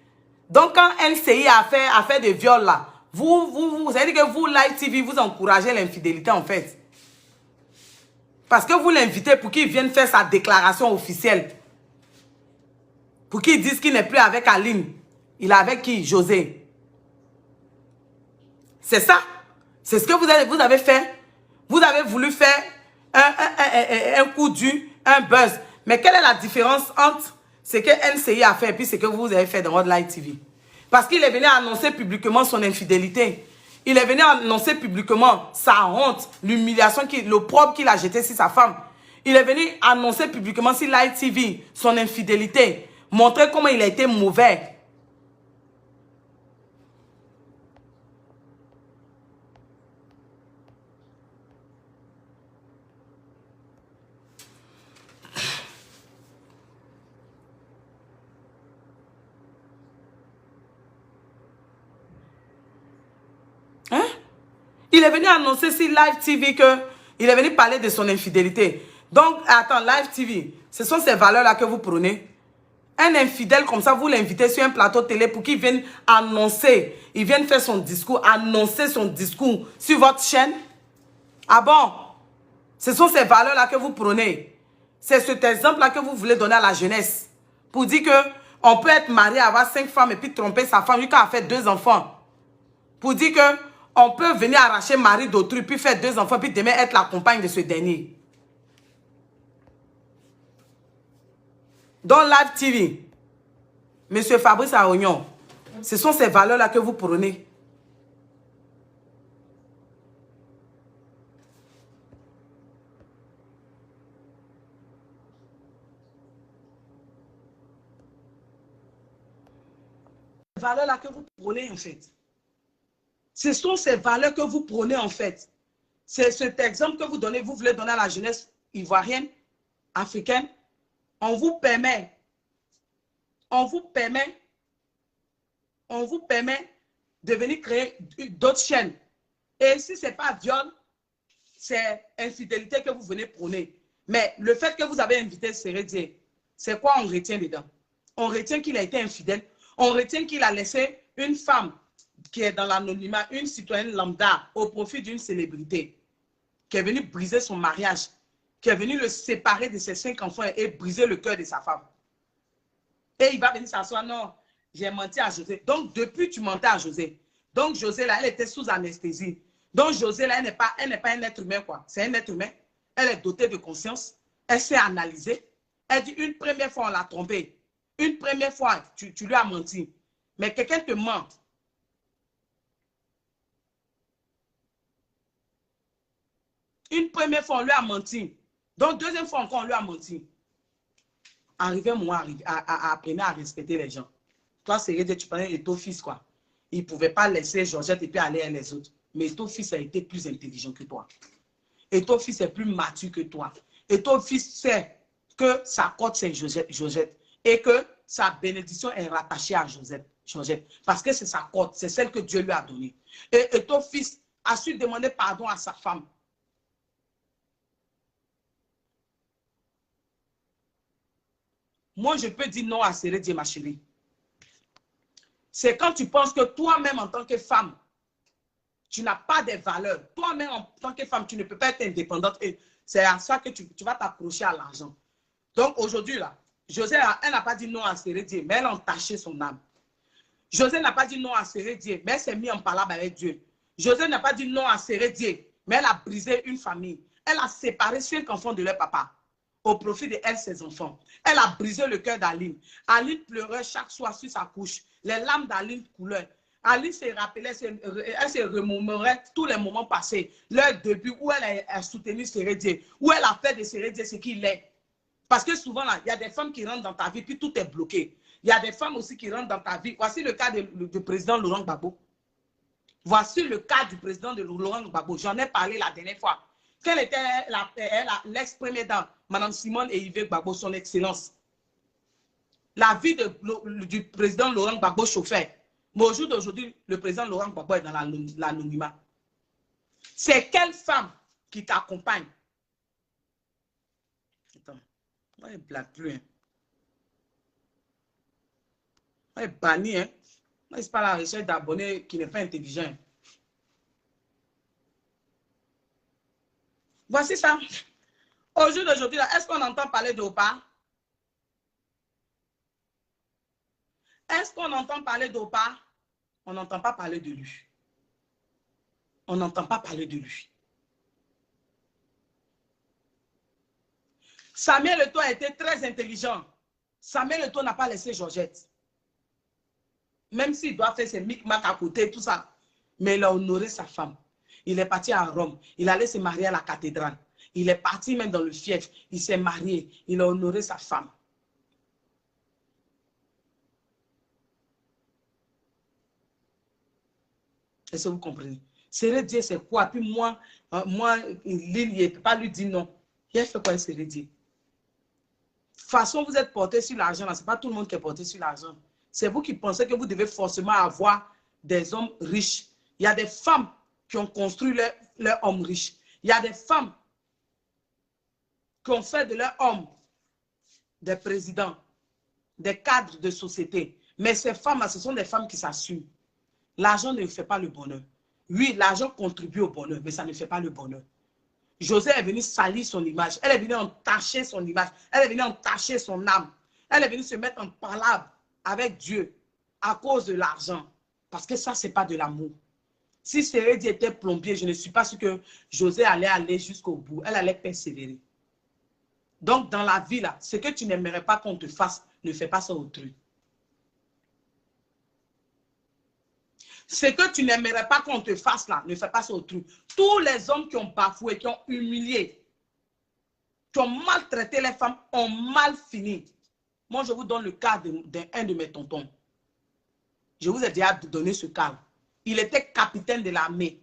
Donc, quand NCI a fait des viols là, c'est-à-dire que vous, Live TV, vous encouragez l'infidélité en fait. Parce que vous l'invitez pour qu'il vienne faire sa déclaration officielle. Pour qu'il dise qu'il n'est plus avec Aline. Il est avec qui? José. C'est ça. C'est ce que vous avez fait. Vous avez voulu faire un coup dur, un buzz. Mais quelle est la différence entre ce que NCI a fait et puis ce que vous avez fait dans votre Live TV? Parce qu'il est venu annoncer publiquement son infidélité. Il est venu annoncer publiquement sa honte, l'humiliation, l'opprobre qu'il a jeté sur sa femme. Il est venu annoncer publiquement sur Live TV son infidélité. Montrer comment il a été mauvais. Hein? Il est venu annoncer sur Live TV qu'il est venu parler de son infidélité. Donc, attends, Live TV, ce sont ces valeurs-là que vous prenez. Un infidèle comme ça, vous l'invitez sur un plateau télé pour qu'il vienne annoncer, il vienne faire son discours, annoncer son discours sur votre chaîne. Ah bon? Ce sont ces valeurs-là que vous prenez. C'est cet exemple-là que vous voulez donner à la jeunesse. Pour dire qu'on peut être marié, avoir 5 femmes et puis tromper sa femme, jusqu'à faire 2 enfants. Pour dire qu'on peut venir arracher le mari d'autrui, puis faire 2 enfants, puis demain être la compagne de ce dernier. Dans Live TV, Monsieur Fabrice Aognon, ce sont ces valeurs-là que vous prenez. Ces valeurs-là que vous prenez en fait. Ce sont ces valeurs que vous prenez en fait. C'est cet exemple que vous donnez, vous voulez donner à la jeunesse ivoirienne, africaine. On vous permet de venir créer d'autres chaînes. Et si ce n'est pas viol, c'est infidélité que vous venez prôner. Mais le fait que vous avez invité Sérédier, c'est quoi on retient dedans? On retient qu'il a été infidèle. On retient qu'il a laissé une femme qui est dans l'anonymat, une citoyenne lambda, au profit d'une célébrité, qui est venue briser son mariage, qui est venu le séparer de ses 5 enfants et briser le cœur de sa femme. Et il va venir s'asseoir, non, j'ai menti à José. Donc, depuis, tu mentais à José. Donc, José, là, elle était sous anesthésie. Donc, José, là, elle n'est pas un être humain, quoi. C'est un être humain. Elle est dotée de conscience. Elle sait analyser. Elle dit, une première fois, on l'a trompée. Une première fois, tu lui as menti. Mais quelqu'un te ment. Une première fois, on lui a menti. Donc, deuxième fois encore, on lui a menti. Arrivé un moment à apprendre à respecter les gens. Toi, c'est tu prenais ton fils, quoi. Il ne pouvait pas laisser Georgette et puis aller à les autres. Mais ton fils a été plus intelligent que toi. Et ton fils est plus mature que toi. Et ton fils sait que sa cote, c'est Georgette. Et que sa bénédiction est rattachée à Georgette. Parce que c'est sa cote, c'est celle que Dieu lui a donnée. Et ton fils a su demander pardon à sa femme. Moi, je peux dire non à Sérédier, ma chérie. C'est quand tu penses que toi-même, en tant que femme, tu n'as pas de valeurs. Toi-même, en tant que femme, tu ne peux pas être indépendante. Et c'est à ça que tu vas t'accrocher à l'argent. Donc, aujourd'hui, là, José, elle n'a pas dit non à Sérédier, mais elle a entaché son âme. José n'a pas dit non à Sérédier, mais elle s'est mise en palabre avec Dieu. José n'a pas dit non à Sérédier, mais elle a brisé une famille. Elle a séparé 5 enfants de leur papa. au profit de elle, ses enfants. Elle a brisé le cœur d'Aline. Aline pleurait chaque soir sur sa couche. Les larmes d'Aline coulaient. Aline se rappelait, elle se remémorait tous les moments passés. Leur début où elle a soutenu Sérédier, où elle a fait de Sérédier ce qu'il est. Parce que souvent, il y a des femmes qui rentrent dans ta vie, puis tout est bloqué. Il y a des femmes aussi qui rentrent dans ta vie. Voici le cas du président Laurent Gbagbo. Voici le cas du président de Laurent Gbagbo. J'en ai parlé la dernière fois. Quelle était l'ex-première dame, Mme Simone et Yves Gbagbo, son excellence. La vie du président Laurent Gbagbo chauffait. Mais au jour d'aujourd'hui, le président Laurent Gbagbo est dans l'anonymat. C'est quelle femme qui t'accompagne? Attends, moi je ne blague plus. Hein. Moi je bannis. Hein. Moi je pas la recherche d'abonnés qui n'est pas intelligent. Voici ça. Au jour d'aujourd'hui, est-ce qu'on entend parler d'Opa? Est-ce qu'on entend parler d'Opa? On n'entend pas parler de lui. On n'entend pas parler de lui. Samuel Eto'o a été très intelligent. Samuel Eto'o n'a pas laissé Georgette. Même s'il doit faire ses micmacs à côté, tout ça. Mais il a honoré sa femme. Il est parti à Rome. Il allait se marier à la cathédrale. Il est parti même dans le fief. Il s'est marié. Il a honoré sa femme. Est-ce que vous comprenez? Sérédier, c'est quoi? Puis moi, Lille, il ne peut pas lui dire non. Il a fait quoi, Sérédier? De toute façon, vous êtes porté sur l'argent. Ce n'est pas tout le monde qui est porté sur l'argent. C'est vous qui pensez que vous devez forcément avoir des hommes riches. Il y a des femmes qui ont construit leur homme riche. Il y a des femmes qui ont fait de leur homme des présidents, des cadres de société. Mais ces femmes-là, ce sont des femmes qui s'assument. L'argent ne fait pas le bonheur. Oui, l'argent contribue au bonheur, mais ça ne fait pas le bonheur. José est venu salir son image. Elle est venue entacher son image. Elle est venue entacher son âme. Elle est venue se mettre en palabre avec Dieu à cause de l'argent. Parce que ça, ce n'est pas de l'amour. Si Sérédier était plombier, je ne suis pas sûre que José allait aller jusqu'au bout. Elle allait persévérer. Donc, dans la vie, là, ce que tu n'aimerais pas qu'on te fasse, ne fais pas ça autrui. Ce que tu n'aimerais pas qu'on te fasse là, ne fais pas ça autrui. Tous les hommes qui ont bafoué, qui ont humilié, qui ont maltraité les femmes, ont mal fini. Moi, je vous donne le cas d'un de mes tontons. Je vous ai déjà donné ce cas. Il était capitaine de l'armée.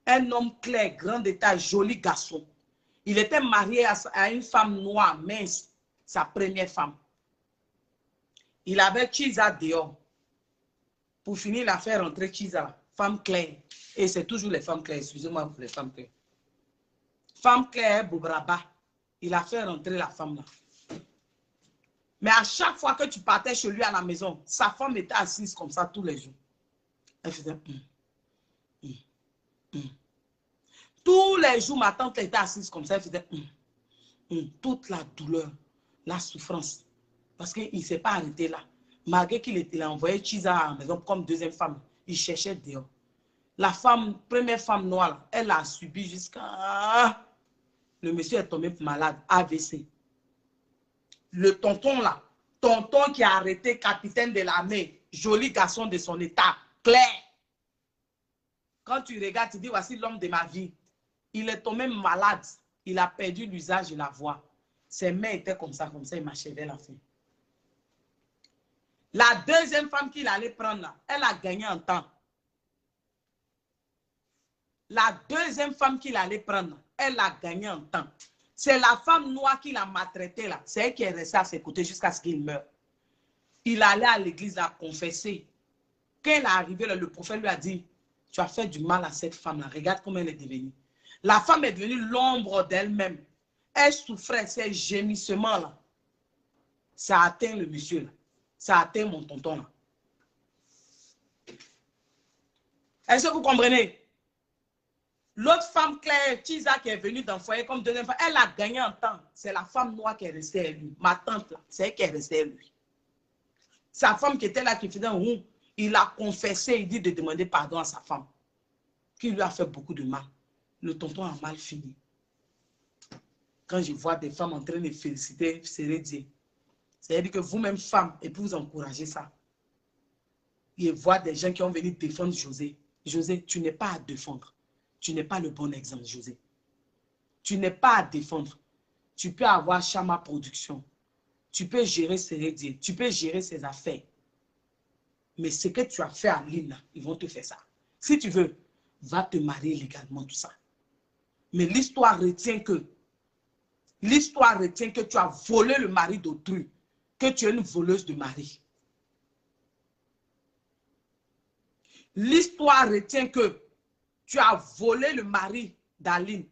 Un homme clair, grand d'état, joli garçon. Il était marié à une femme noire, mince, sa première femme. Il avait Chiza dehors. Pour finir, il a fait rentrer Chiza, femme claire. Et c'est toujours les femmes claires, excusez-moi pour les femmes claires. Femme claire, Boubraba. Il a fait rentrer la femme là. Mais à chaque fois que tu partais chez lui à la maison, sa femme était assise comme ça tous les jours. Elle faisait Tous les jours, ma tante était assise comme ça. Elle faisait toute la douleur, la souffrance. Parce qu'il ne s'est pas arrêté là. Malgré qu'il a envoyé Chiza à la maison comme deuxième femme, il cherchait dehors. La femme, première femme noire, elle a subi jusqu'à... Le monsieur est tombé malade, AVC. Le tonton là, tonton qui a arrêté capitaine de l'armée, joli garçon de son état, clair. Quand tu regardes, tu dis, voici l'homme de ma vie. Il est tombé malade. Il a perdu l'usage de la voix. Ses mains étaient comme ça, il m'achevait la fin. La deuxième femme qu'il allait prendre là, elle a gagné en temps. La deuxième femme qu'il allait prendre, elle a gagné en temps. C'est la femme noire qui l'a maltraité là. C'est elle qui est restée à ses côtés jusqu'à ce qu'il meure. Il allait à l'église à confesser. Quand il est arrivé là, le prophète lui a dit, tu as fait du mal à cette femme là. Regarde comment elle est devenue. La femme est devenue l'ombre d'elle-même. Elle souffrait, ces gémissements là. Ça a atteint le monsieur là. Ça a atteint mon tonton là. Est-ce que vous comprenez? L'autre femme Claire, Chiza, qui est venue dans le foyer comme deuxième femme, elle a gagné en temps. C'est la femme noire qui est restée à lui. Ma tante là, c'est elle qui est restée à lui. Sa femme qui était là, qui faisait un rond, il a confessé, il dit de demander pardon à sa femme. Qui lui a fait beaucoup de mal. Le tonton a mal fini. quand je vois des femmes en train de féliciter Sérédier. C'est-à-dire que vous-même, femmes, et puis vous encouragez ça. Et voir des gens qui ont venu défendre José. José, tu n'es pas à défendre. Tu n'es pas le bon exemple, José. Tu n'es pas à défendre. Tu peux avoir Chama Production. Tu peux gérer Sérédier. Tu peux gérer ses affaires. Mais ce que tu as fait à Lille, ils vont te faire ça. Si tu veux, va te marier légalement, tout ça. Mais l'histoire retient que tu as volé le mari d'autrui, que tu es une voleuse de mari. L'histoire retient que tu as volé le mari d'Aline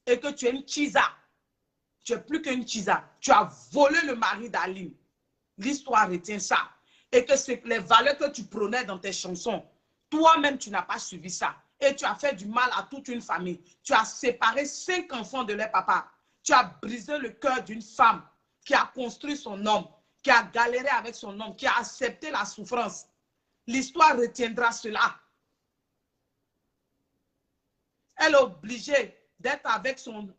et que tu es une chisa. Tu es plus qu'une chisa. Tu as volé le mari d'Aline. L'histoire retient ça. Et que c'est les valeurs que tu prônais dans tes chansons, toi-même, tu n'as pas suivi ça. Et tu as fait du mal à toute une famille. Tu as séparé 5 enfants de leur papa. Tu as brisé le cœur d'une femme qui a construit son homme, qui a galéré avec son homme, qui a accepté la souffrance. L'histoire retiendra cela. Elle est obligée d'être avec son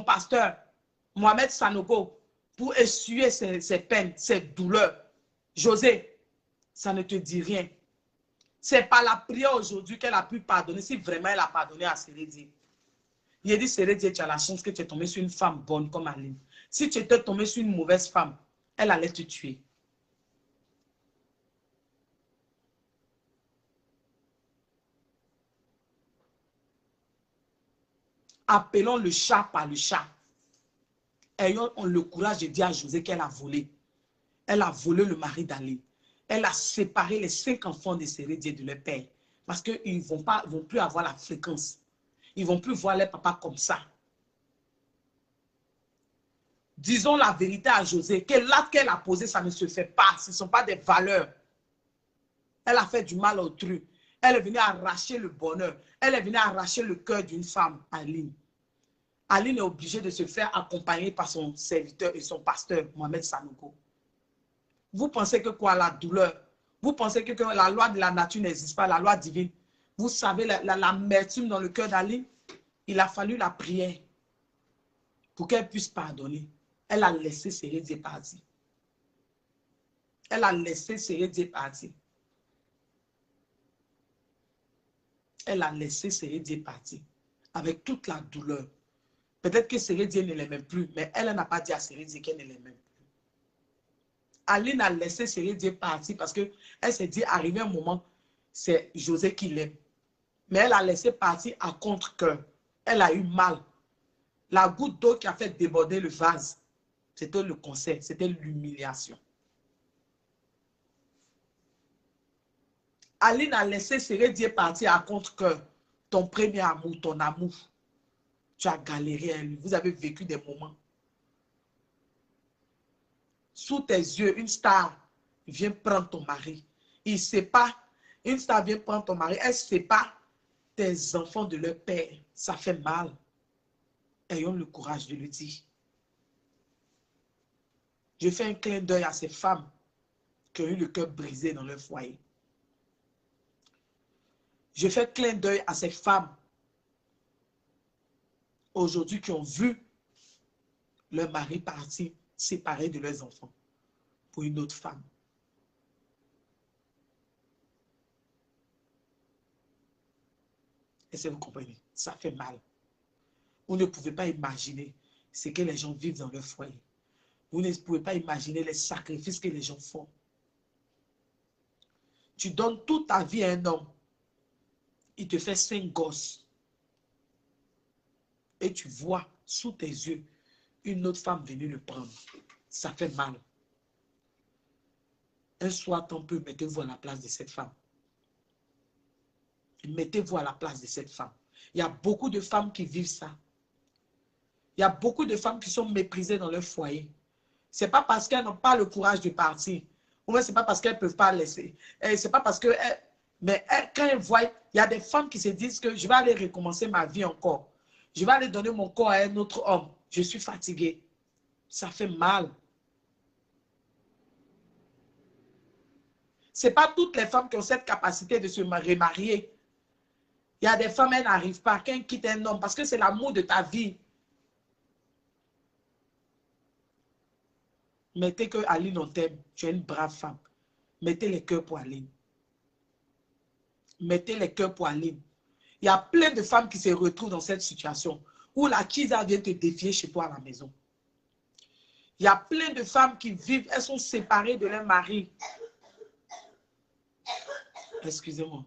pasteur, Mohamed Sanogo, pour essuyer ses peines, ses douleurs. José, ça ne te dit rien. C'est par la prière aujourd'hui qu'elle a pu pardonner, si vraiment elle a pardonné à Sérédier. Il a dit, Sérédier, tu as la chance que tu es tombé sur une femme bonne comme Aline. Si tu étais tombé sur une mauvaise femme, elle allait te tuer. Appelons le chat par le chat. Ayons le courage de dire à José qu'elle a volé. Elle a volé le mari d'Aline. Elle a séparé les 5 enfants de Sérédier de leur père. Parce qu'ils ne vont plus avoir la fréquence. Ils ne vont plus voir leur papa comme ça. Disons la vérité à José, que l'acte qu'elle a posé, ça ne se fait pas. Ce ne sont pas des valeurs. Elle a fait du mal à autrui. Elle est venue arracher le bonheur. Elle est venue arracher le cœur d'une femme, Aline. Aline est obligée de se faire accompagner par son serviteur et son pasteur, Mohamed Sanogo. Vous pensez que quoi, la douleur? Vous pensez que la loi de la nature n'existe pas, la loi divine? Vous savez l'amertume dans le cœur d'Aline? Il a fallu la prière pour qu'elle puisse pardonner. Elle a laissé Sérédier partir. Elle a laissé Sérédier partir. Elle a laissé Sérédier partir avec toute la douleur. Peut-être que Sérédier ne l'aimait plus, mais elle n'a pas dit à Sérédier qu'elle ne l'aimait plus. Aline a laissé Sérédier partir parce qu'elle s'est dit, arrivé un moment, c'est José qui l'aime. Mais elle a laissé partir à contre-cœur. Elle a eu mal. La goutte d'eau qui a fait déborder le vase, c'était le conseil, c'était l'humiliation. Aline a laissé Sérédier partir à contre-cœur. Ton premier amour, ton amour. Tu as galéré à lui. Vous avez vécu des moments. Sous tes yeux, une star vient prendre ton mari. Il ne sait pas. Une star vient prendre ton mari. Elle ne sait pas tes enfants de leur père. Ça fait mal. Ayons le courage de le dire. Je fais un clin d'œil à ces femmes qui ont eu le cœur brisé dans leur foyer. Je fais clin d'œil à ces femmes aujourd'hui qui ont vu leur mari partir séparé de leurs enfants pour une autre femme. Est-ce que vous comprenez? Ça fait mal. Vous ne pouvez pas imaginer ce que les gens vivent dans leur foyer. Vous ne pouvez pas imaginer les sacrifices que les gens font. Tu donnes toute ta vie à un homme. Il te fait 5 gosses. Et tu vois sous tes yeux une autre femme venir le prendre. Ça fait mal. Un soir, tant peu, mettez-vous à la place de cette femme. Mettez-vous à la place de cette femme. Il y a beaucoup de femmes qui vivent ça. Il y a beaucoup de femmes qui sont méprisées dans leur foyer. Ce n'est pas parce qu'elles n'ont pas le courage de partir. Ou bien ce n'est pas parce qu'elles ne peuvent pas laisser. C'est pas parce que... Mais quand elles voient, il y a des femmes qui se disent que je vais aller recommencer ma vie encore. Je vais aller donner mon corps à un autre homme. Je suis fatiguée. Ça fait mal. Ce n'est pas toutes les femmes qui ont cette capacité de se remarier. Il y a des femmes, elles n'arrivent pas. Qu'un quitte un homme parce que c'est l'amour de ta vie. Mettez que Aline, on t'aime. Tu es une brave femme. Mettez les cœurs pour Aline. Mettez les cœurs pour Aline. Il y a plein de femmes qui se retrouvent dans cette situation où la Kisa vient te défier chez toi à la maison. Il y a plein de femmes qui vivent, elles sont séparées de leur mari. Excusez-moi.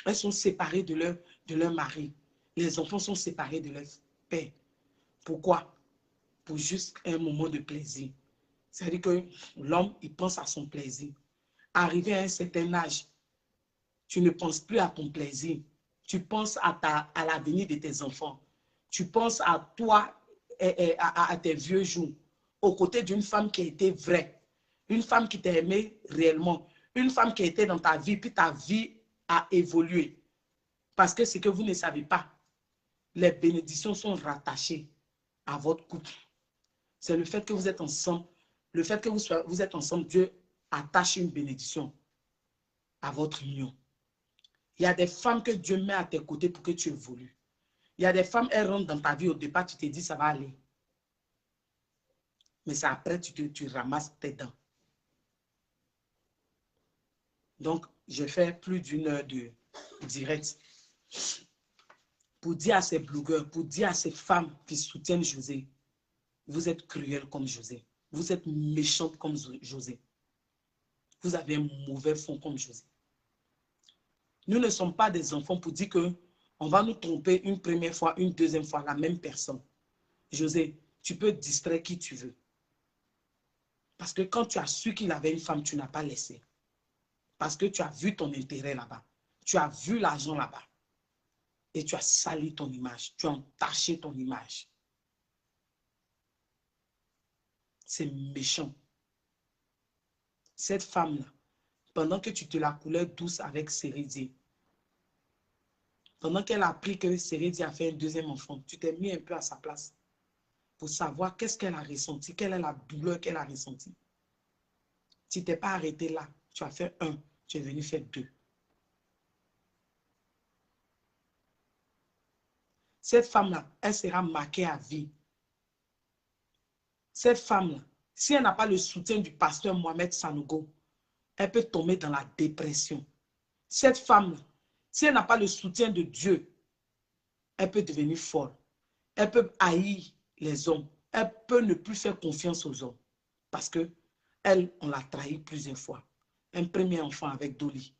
Elles sont séparées de leur mari. Les enfants sont séparés de leur père. Pourquoi? Pour juste un moment de plaisir. C'est-à-dire que l'homme, il pense à son plaisir. Arrivé à un certain âge, tu ne penses plus à ton plaisir. Tu penses à l'avenir de tes enfants. Tu penses à toi et à tes vieux jours, aux côtés d'une femme qui a été vraie, une femme qui t'a aimé réellement, une femme qui a été dans ta vie, puis ta vie a évolué. Parce que ce que vous ne savez pas, les bénédictions sont rattachées à votre couple. C'est le fait que vous êtes ensemble, le fait que vous êtes ensemble, Dieu attache une bénédiction à votre union. Il y a des femmes que Dieu met à tes côtés pour que tu évolues. Il y a des femmes, elles rentrent dans ta vie au départ, tu te dis ça va aller. Mais c'est après tu ramasses tes dents. Donc, j'ai fait plus d'une heure de direct pour dire à ces blogueurs, pour dire à ces femmes qui soutiennent José, vous êtes cruels comme José. Vous êtes méchantes comme José. Vous avez un mauvais fond comme José. Nous ne sommes pas des enfants pour dire qu'on va nous tromper une première fois, une deuxième fois, la même personne. José, tu peux distraire qui tu veux. Parce que quand tu as su qu'il avait une femme, tu n'as pas laissé. Parce que tu as vu ton intérêt là-bas. Tu as vu l'argent là-bas. Et tu as sali ton image. Tu as entaché ton image. C'est méchant. Cette femme-là, pendant que tu te la coulais douce avec Sérédier, pendant qu'elle a appris que Sérédier a fait un deuxième enfant, tu t'es mis un peu à sa place pour savoir qu'est-ce qu'elle a ressenti, quelle est la douleur qu'elle a ressentie. Tu t'es pas arrêté là. Tu as fait un, tu es venu faire deux. Cette femme-là, elle sera marquée à vie. Cette femme-là, si elle n'a pas le soutien du pasteur Mohamed Sanogo, elle peut tomber dans la dépression. Cette femme-là, si elle n'a pas le soutien de Dieu, elle peut devenir folle. Elle peut haïr les hommes. Elle peut ne plus faire confiance aux hommes. Parce que elle, on l'a trahi plusieurs fois. Un premier enfant avec Dolly.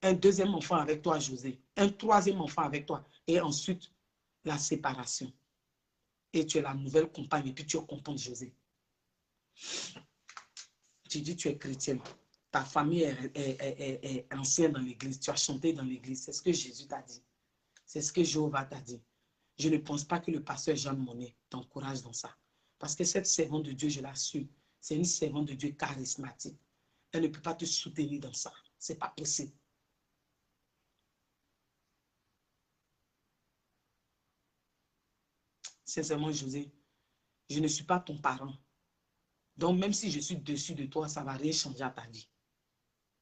Un deuxième enfant avec toi, José. Un troisième enfant avec toi. Et ensuite, la séparation. Et tu es la nouvelle compagne. Et puis tu es content de José. Tu dis tu es chrétienne. Ta famille est ancienne dans l'église. Tu as chanté dans l'église. C'est ce que Jésus t'a dit. C'est ce que Jéhovah t'a dit. Je ne pense pas que le pasteur Jean Monnet t'encourage dans ça. Parce que cette servante de Dieu, je l'assume, c'est une servante de Dieu charismatique. Elle ne peut pas te soutenir dans ça. Ce n'est pas possible. Sincèrement, José, je ne suis pas ton parent. Donc, même si je suis dessus de toi, ça ne va rien changer à ta vie.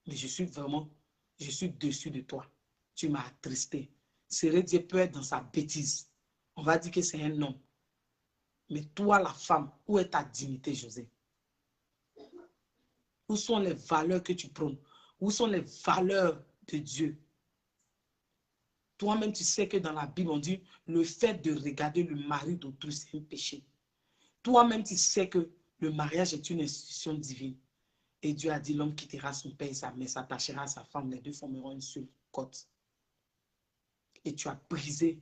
Mais je suis dessus de toi. Tu m'as attristé. Sérédier peut être dans sa bêtise. On va dire que c'est un homme. Mais toi, la femme, où est ta dignité, José? Où sont les valeurs que tu prônes? Où sont les valeurs de Dieu? Toi-même, tu sais que dans la Bible, on dit le fait de regarder le mari d'autrui, c'est un péché. Toi-même, tu sais que le mariage est une institution divine. Et Dieu a dit l'homme quittera son père et sa mère, s'attachera à sa femme, les deux formeront une seule côte. Et tu as brisé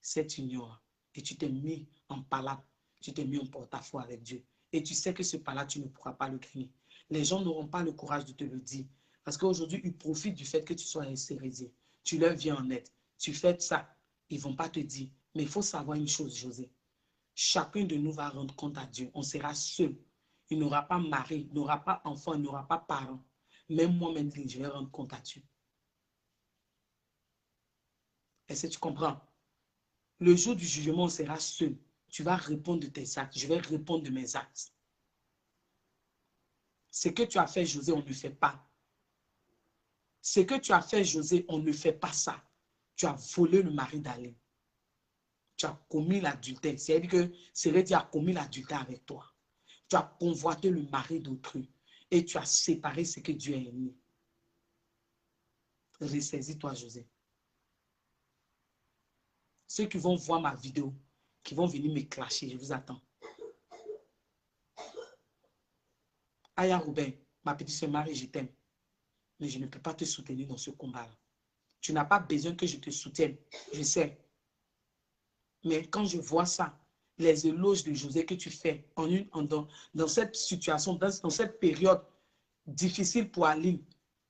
cette union. Et tu t'es mis en palabre, tu t'es mis en porte-à-faux avec Dieu. Et tu sais que ce palabre, tu ne pourras pas le gagner. Les gens n'auront pas le courage de te le dire. Parce qu'aujourd'hui, ils profitent du fait que tu sois un Sérédier. Tu leur viens en aide. Tu fais ça. Ils ne vont pas te dire. Mais il faut savoir une chose, José. Chacun de nous va rendre compte à Dieu. On sera seul. Il n'aura pas mari, il n'aura pas enfant, il n'aura pas parents. Même moi-même, je vais rendre compte à Dieu. Est-ce que tu comprends? Le jour du jugement, on sera seul. Tu vas répondre de tes actes. Je vais répondre de mes actes. Ce que tu as fait, José, on ne fait pas. Ce que tu as fait, José, on ne fait pas ça. Tu as volé le mari d'Alain. Tu as commis l'adultère. C'est-à-dire que Sérédi a commis l'adultère avec toi. Tu as convoité le mari d'autrui et tu as séparé ce que Dieu a aimé. Ressaisis-toi, José. Ceux qui vont voir ma vidéo, qui vont venir me clasher, je vous attends. Aya Robin, ma petite soeur Marie, je t'aime. Mais je ne peux pas te soutenir dans ce combat-là. Tu n'as pas besoin que je te soutienne. Je sais. Mais quand je vois ça, les éloges de José que tu fais dans cette situation, dans cette période difficile pour Aline,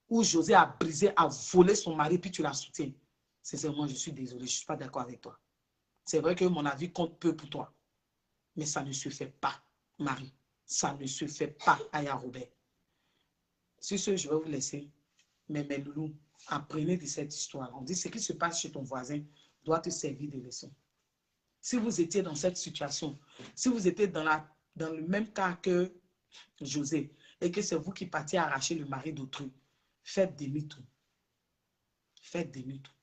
où José a brisé, a volé son mari, puis tu la soutiens. Sincèrement, je suis désolé, je ne suis pas d'accord avec toi. C'est vrai que mon avis compte peu pour toi. Mais ça ne se fait pas, Marie. Ça ne se fait pas, Aya Robert. Sur ce, je vais vous laisser. Mais mes loulous, apprenez de cette histoire. On dit ce qui se passe chez ton voisin doit te servir de leçon. Si vous étiez dans cette situation, si vous étiez dans le même cas que José, et que c'est vous qui partiez arracher le mari d'autrui, faites demi-tour. Faites demi-tour.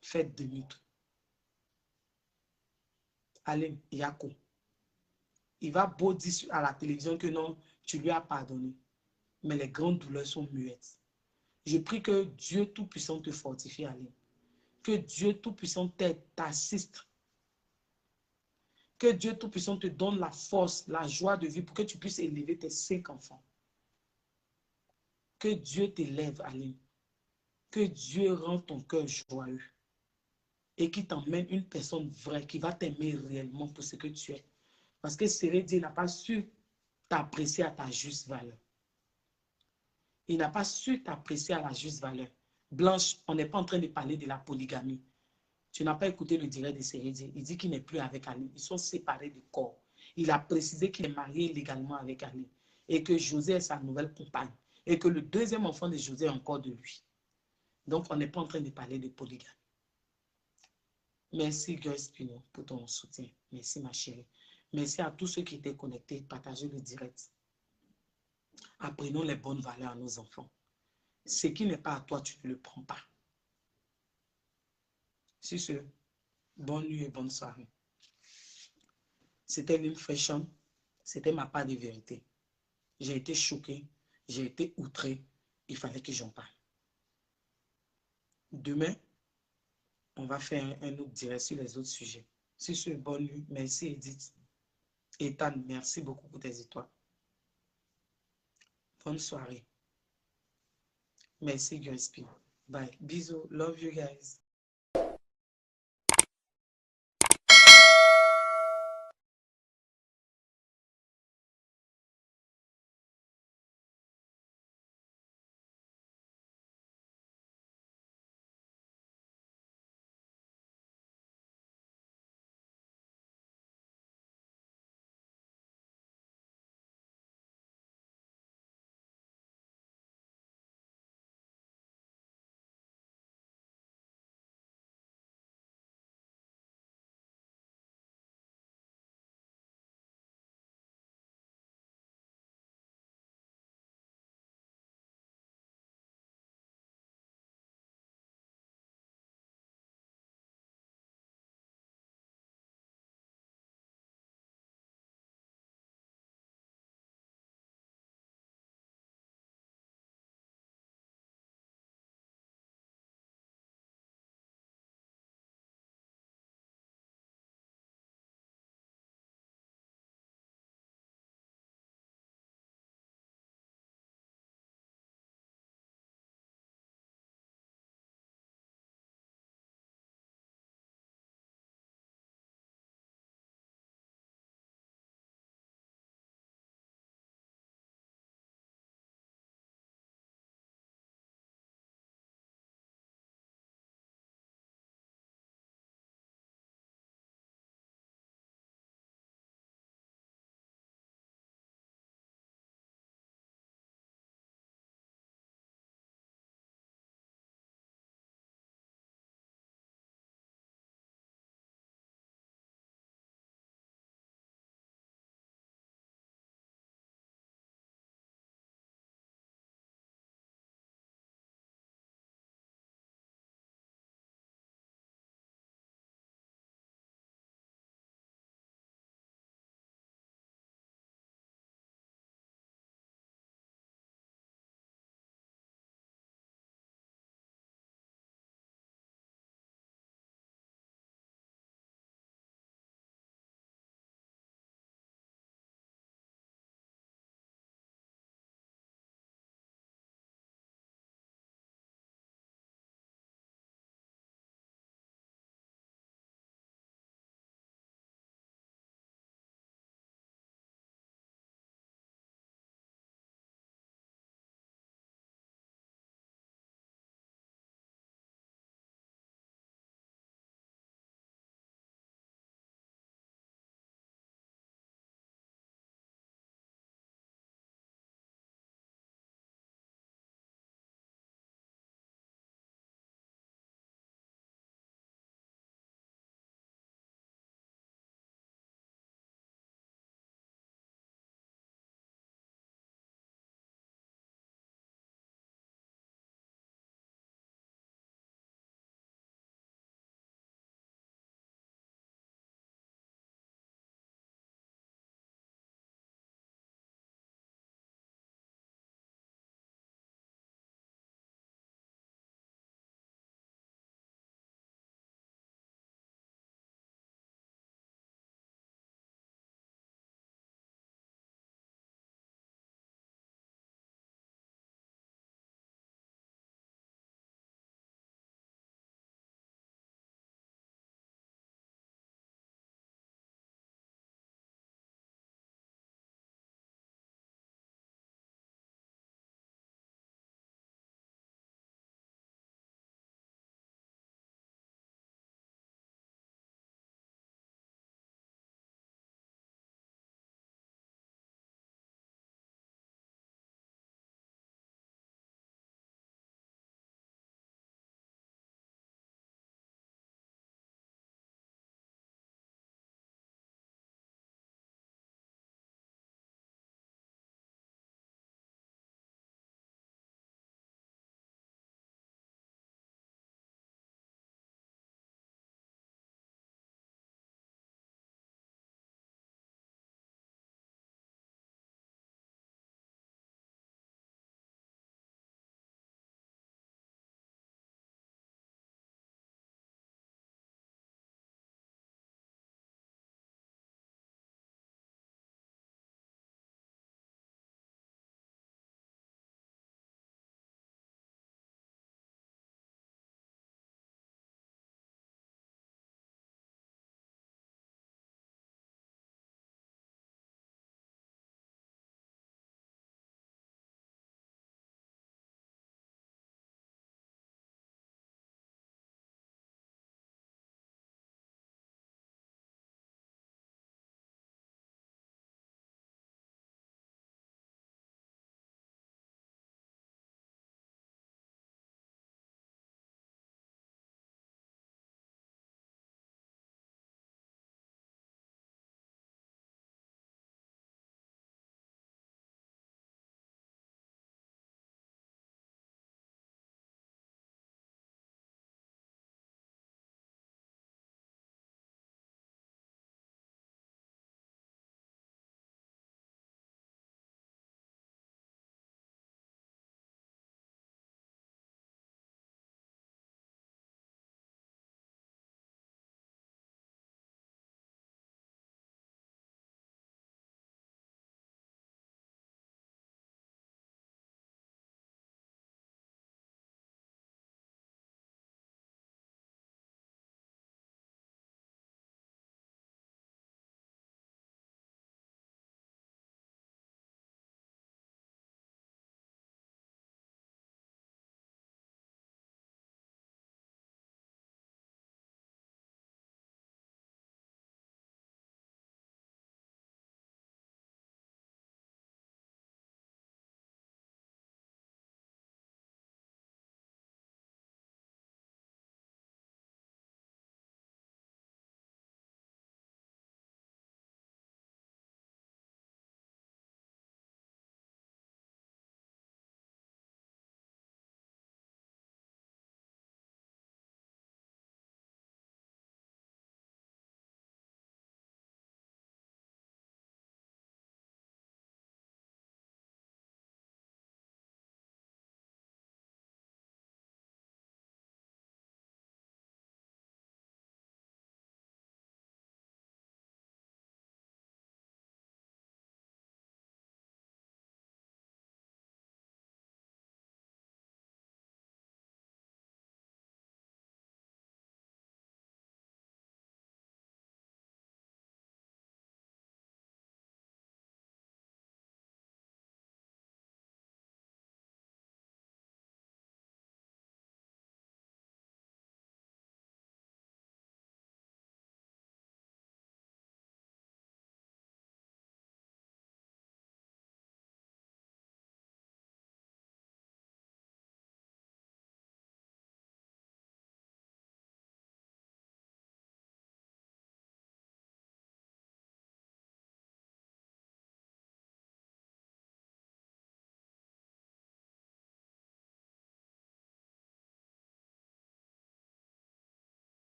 Faites demi-tour. Allez, Yako. Il va beau dire à la télévision que non, tu lui as pardonné. Mais les grandes douleurs sont muettes. Je prie que Dieu Tout-Puissant te fortifie, Aline. Que Dieu Tout-Puissant t'aide, t'assiste. Que Dieu Tout-Puissant te donne la force, la joie de vivre pour que tu puisses élever tes 5 enfants. Que Dieu t'élève, Aline. Que Dieu rende ton cœur joyeux. Et qu'il t'emmène une personne vraie qui va t'aimer réellement pour ce que tu es. Parce que Sérédi n'a pas su t'apprécier à ta juste valeur. Il n'a pas su t'apprécier à la juste valeur. Blanche, on n'est pas en train de parler de la polygamie. Tu n'as pas écouté le direct de Sérédi. Il dit qu'il n'est plus avec Ali. Ils sont séparés de corps. Il a précisé qu'il est marié légalement avec Ali. Et que José est sa nouvelle compagne. Et que le deuxième enfant de José est encore de lui. Donc, on n'est pas en train de parler de polygamie. Merci, Grace Pino, pour ton soutien. Merci, ma chérie. Merci à tous ceux qui étaient connectés. Partagez le direct. Apprenons les bonnes valeurs à nos enfants. Ce qui n'est pas à toi, tu ne le prends pas. Sur ce, bonne nuit et bonne soirée. C'était l'impression, c'était ma part de vérité. J'ai été choqué, j'ai été outré, il fallait que j'en parle. Demain, on va faire un autre direct sur les autres sujets. Sur ce, bonne nuit. Merci Edith. Ethan, merci beaucoup pour tes étoiles. Bonne soirée. Merci Grace P. Bye. Bisous. Love you guys.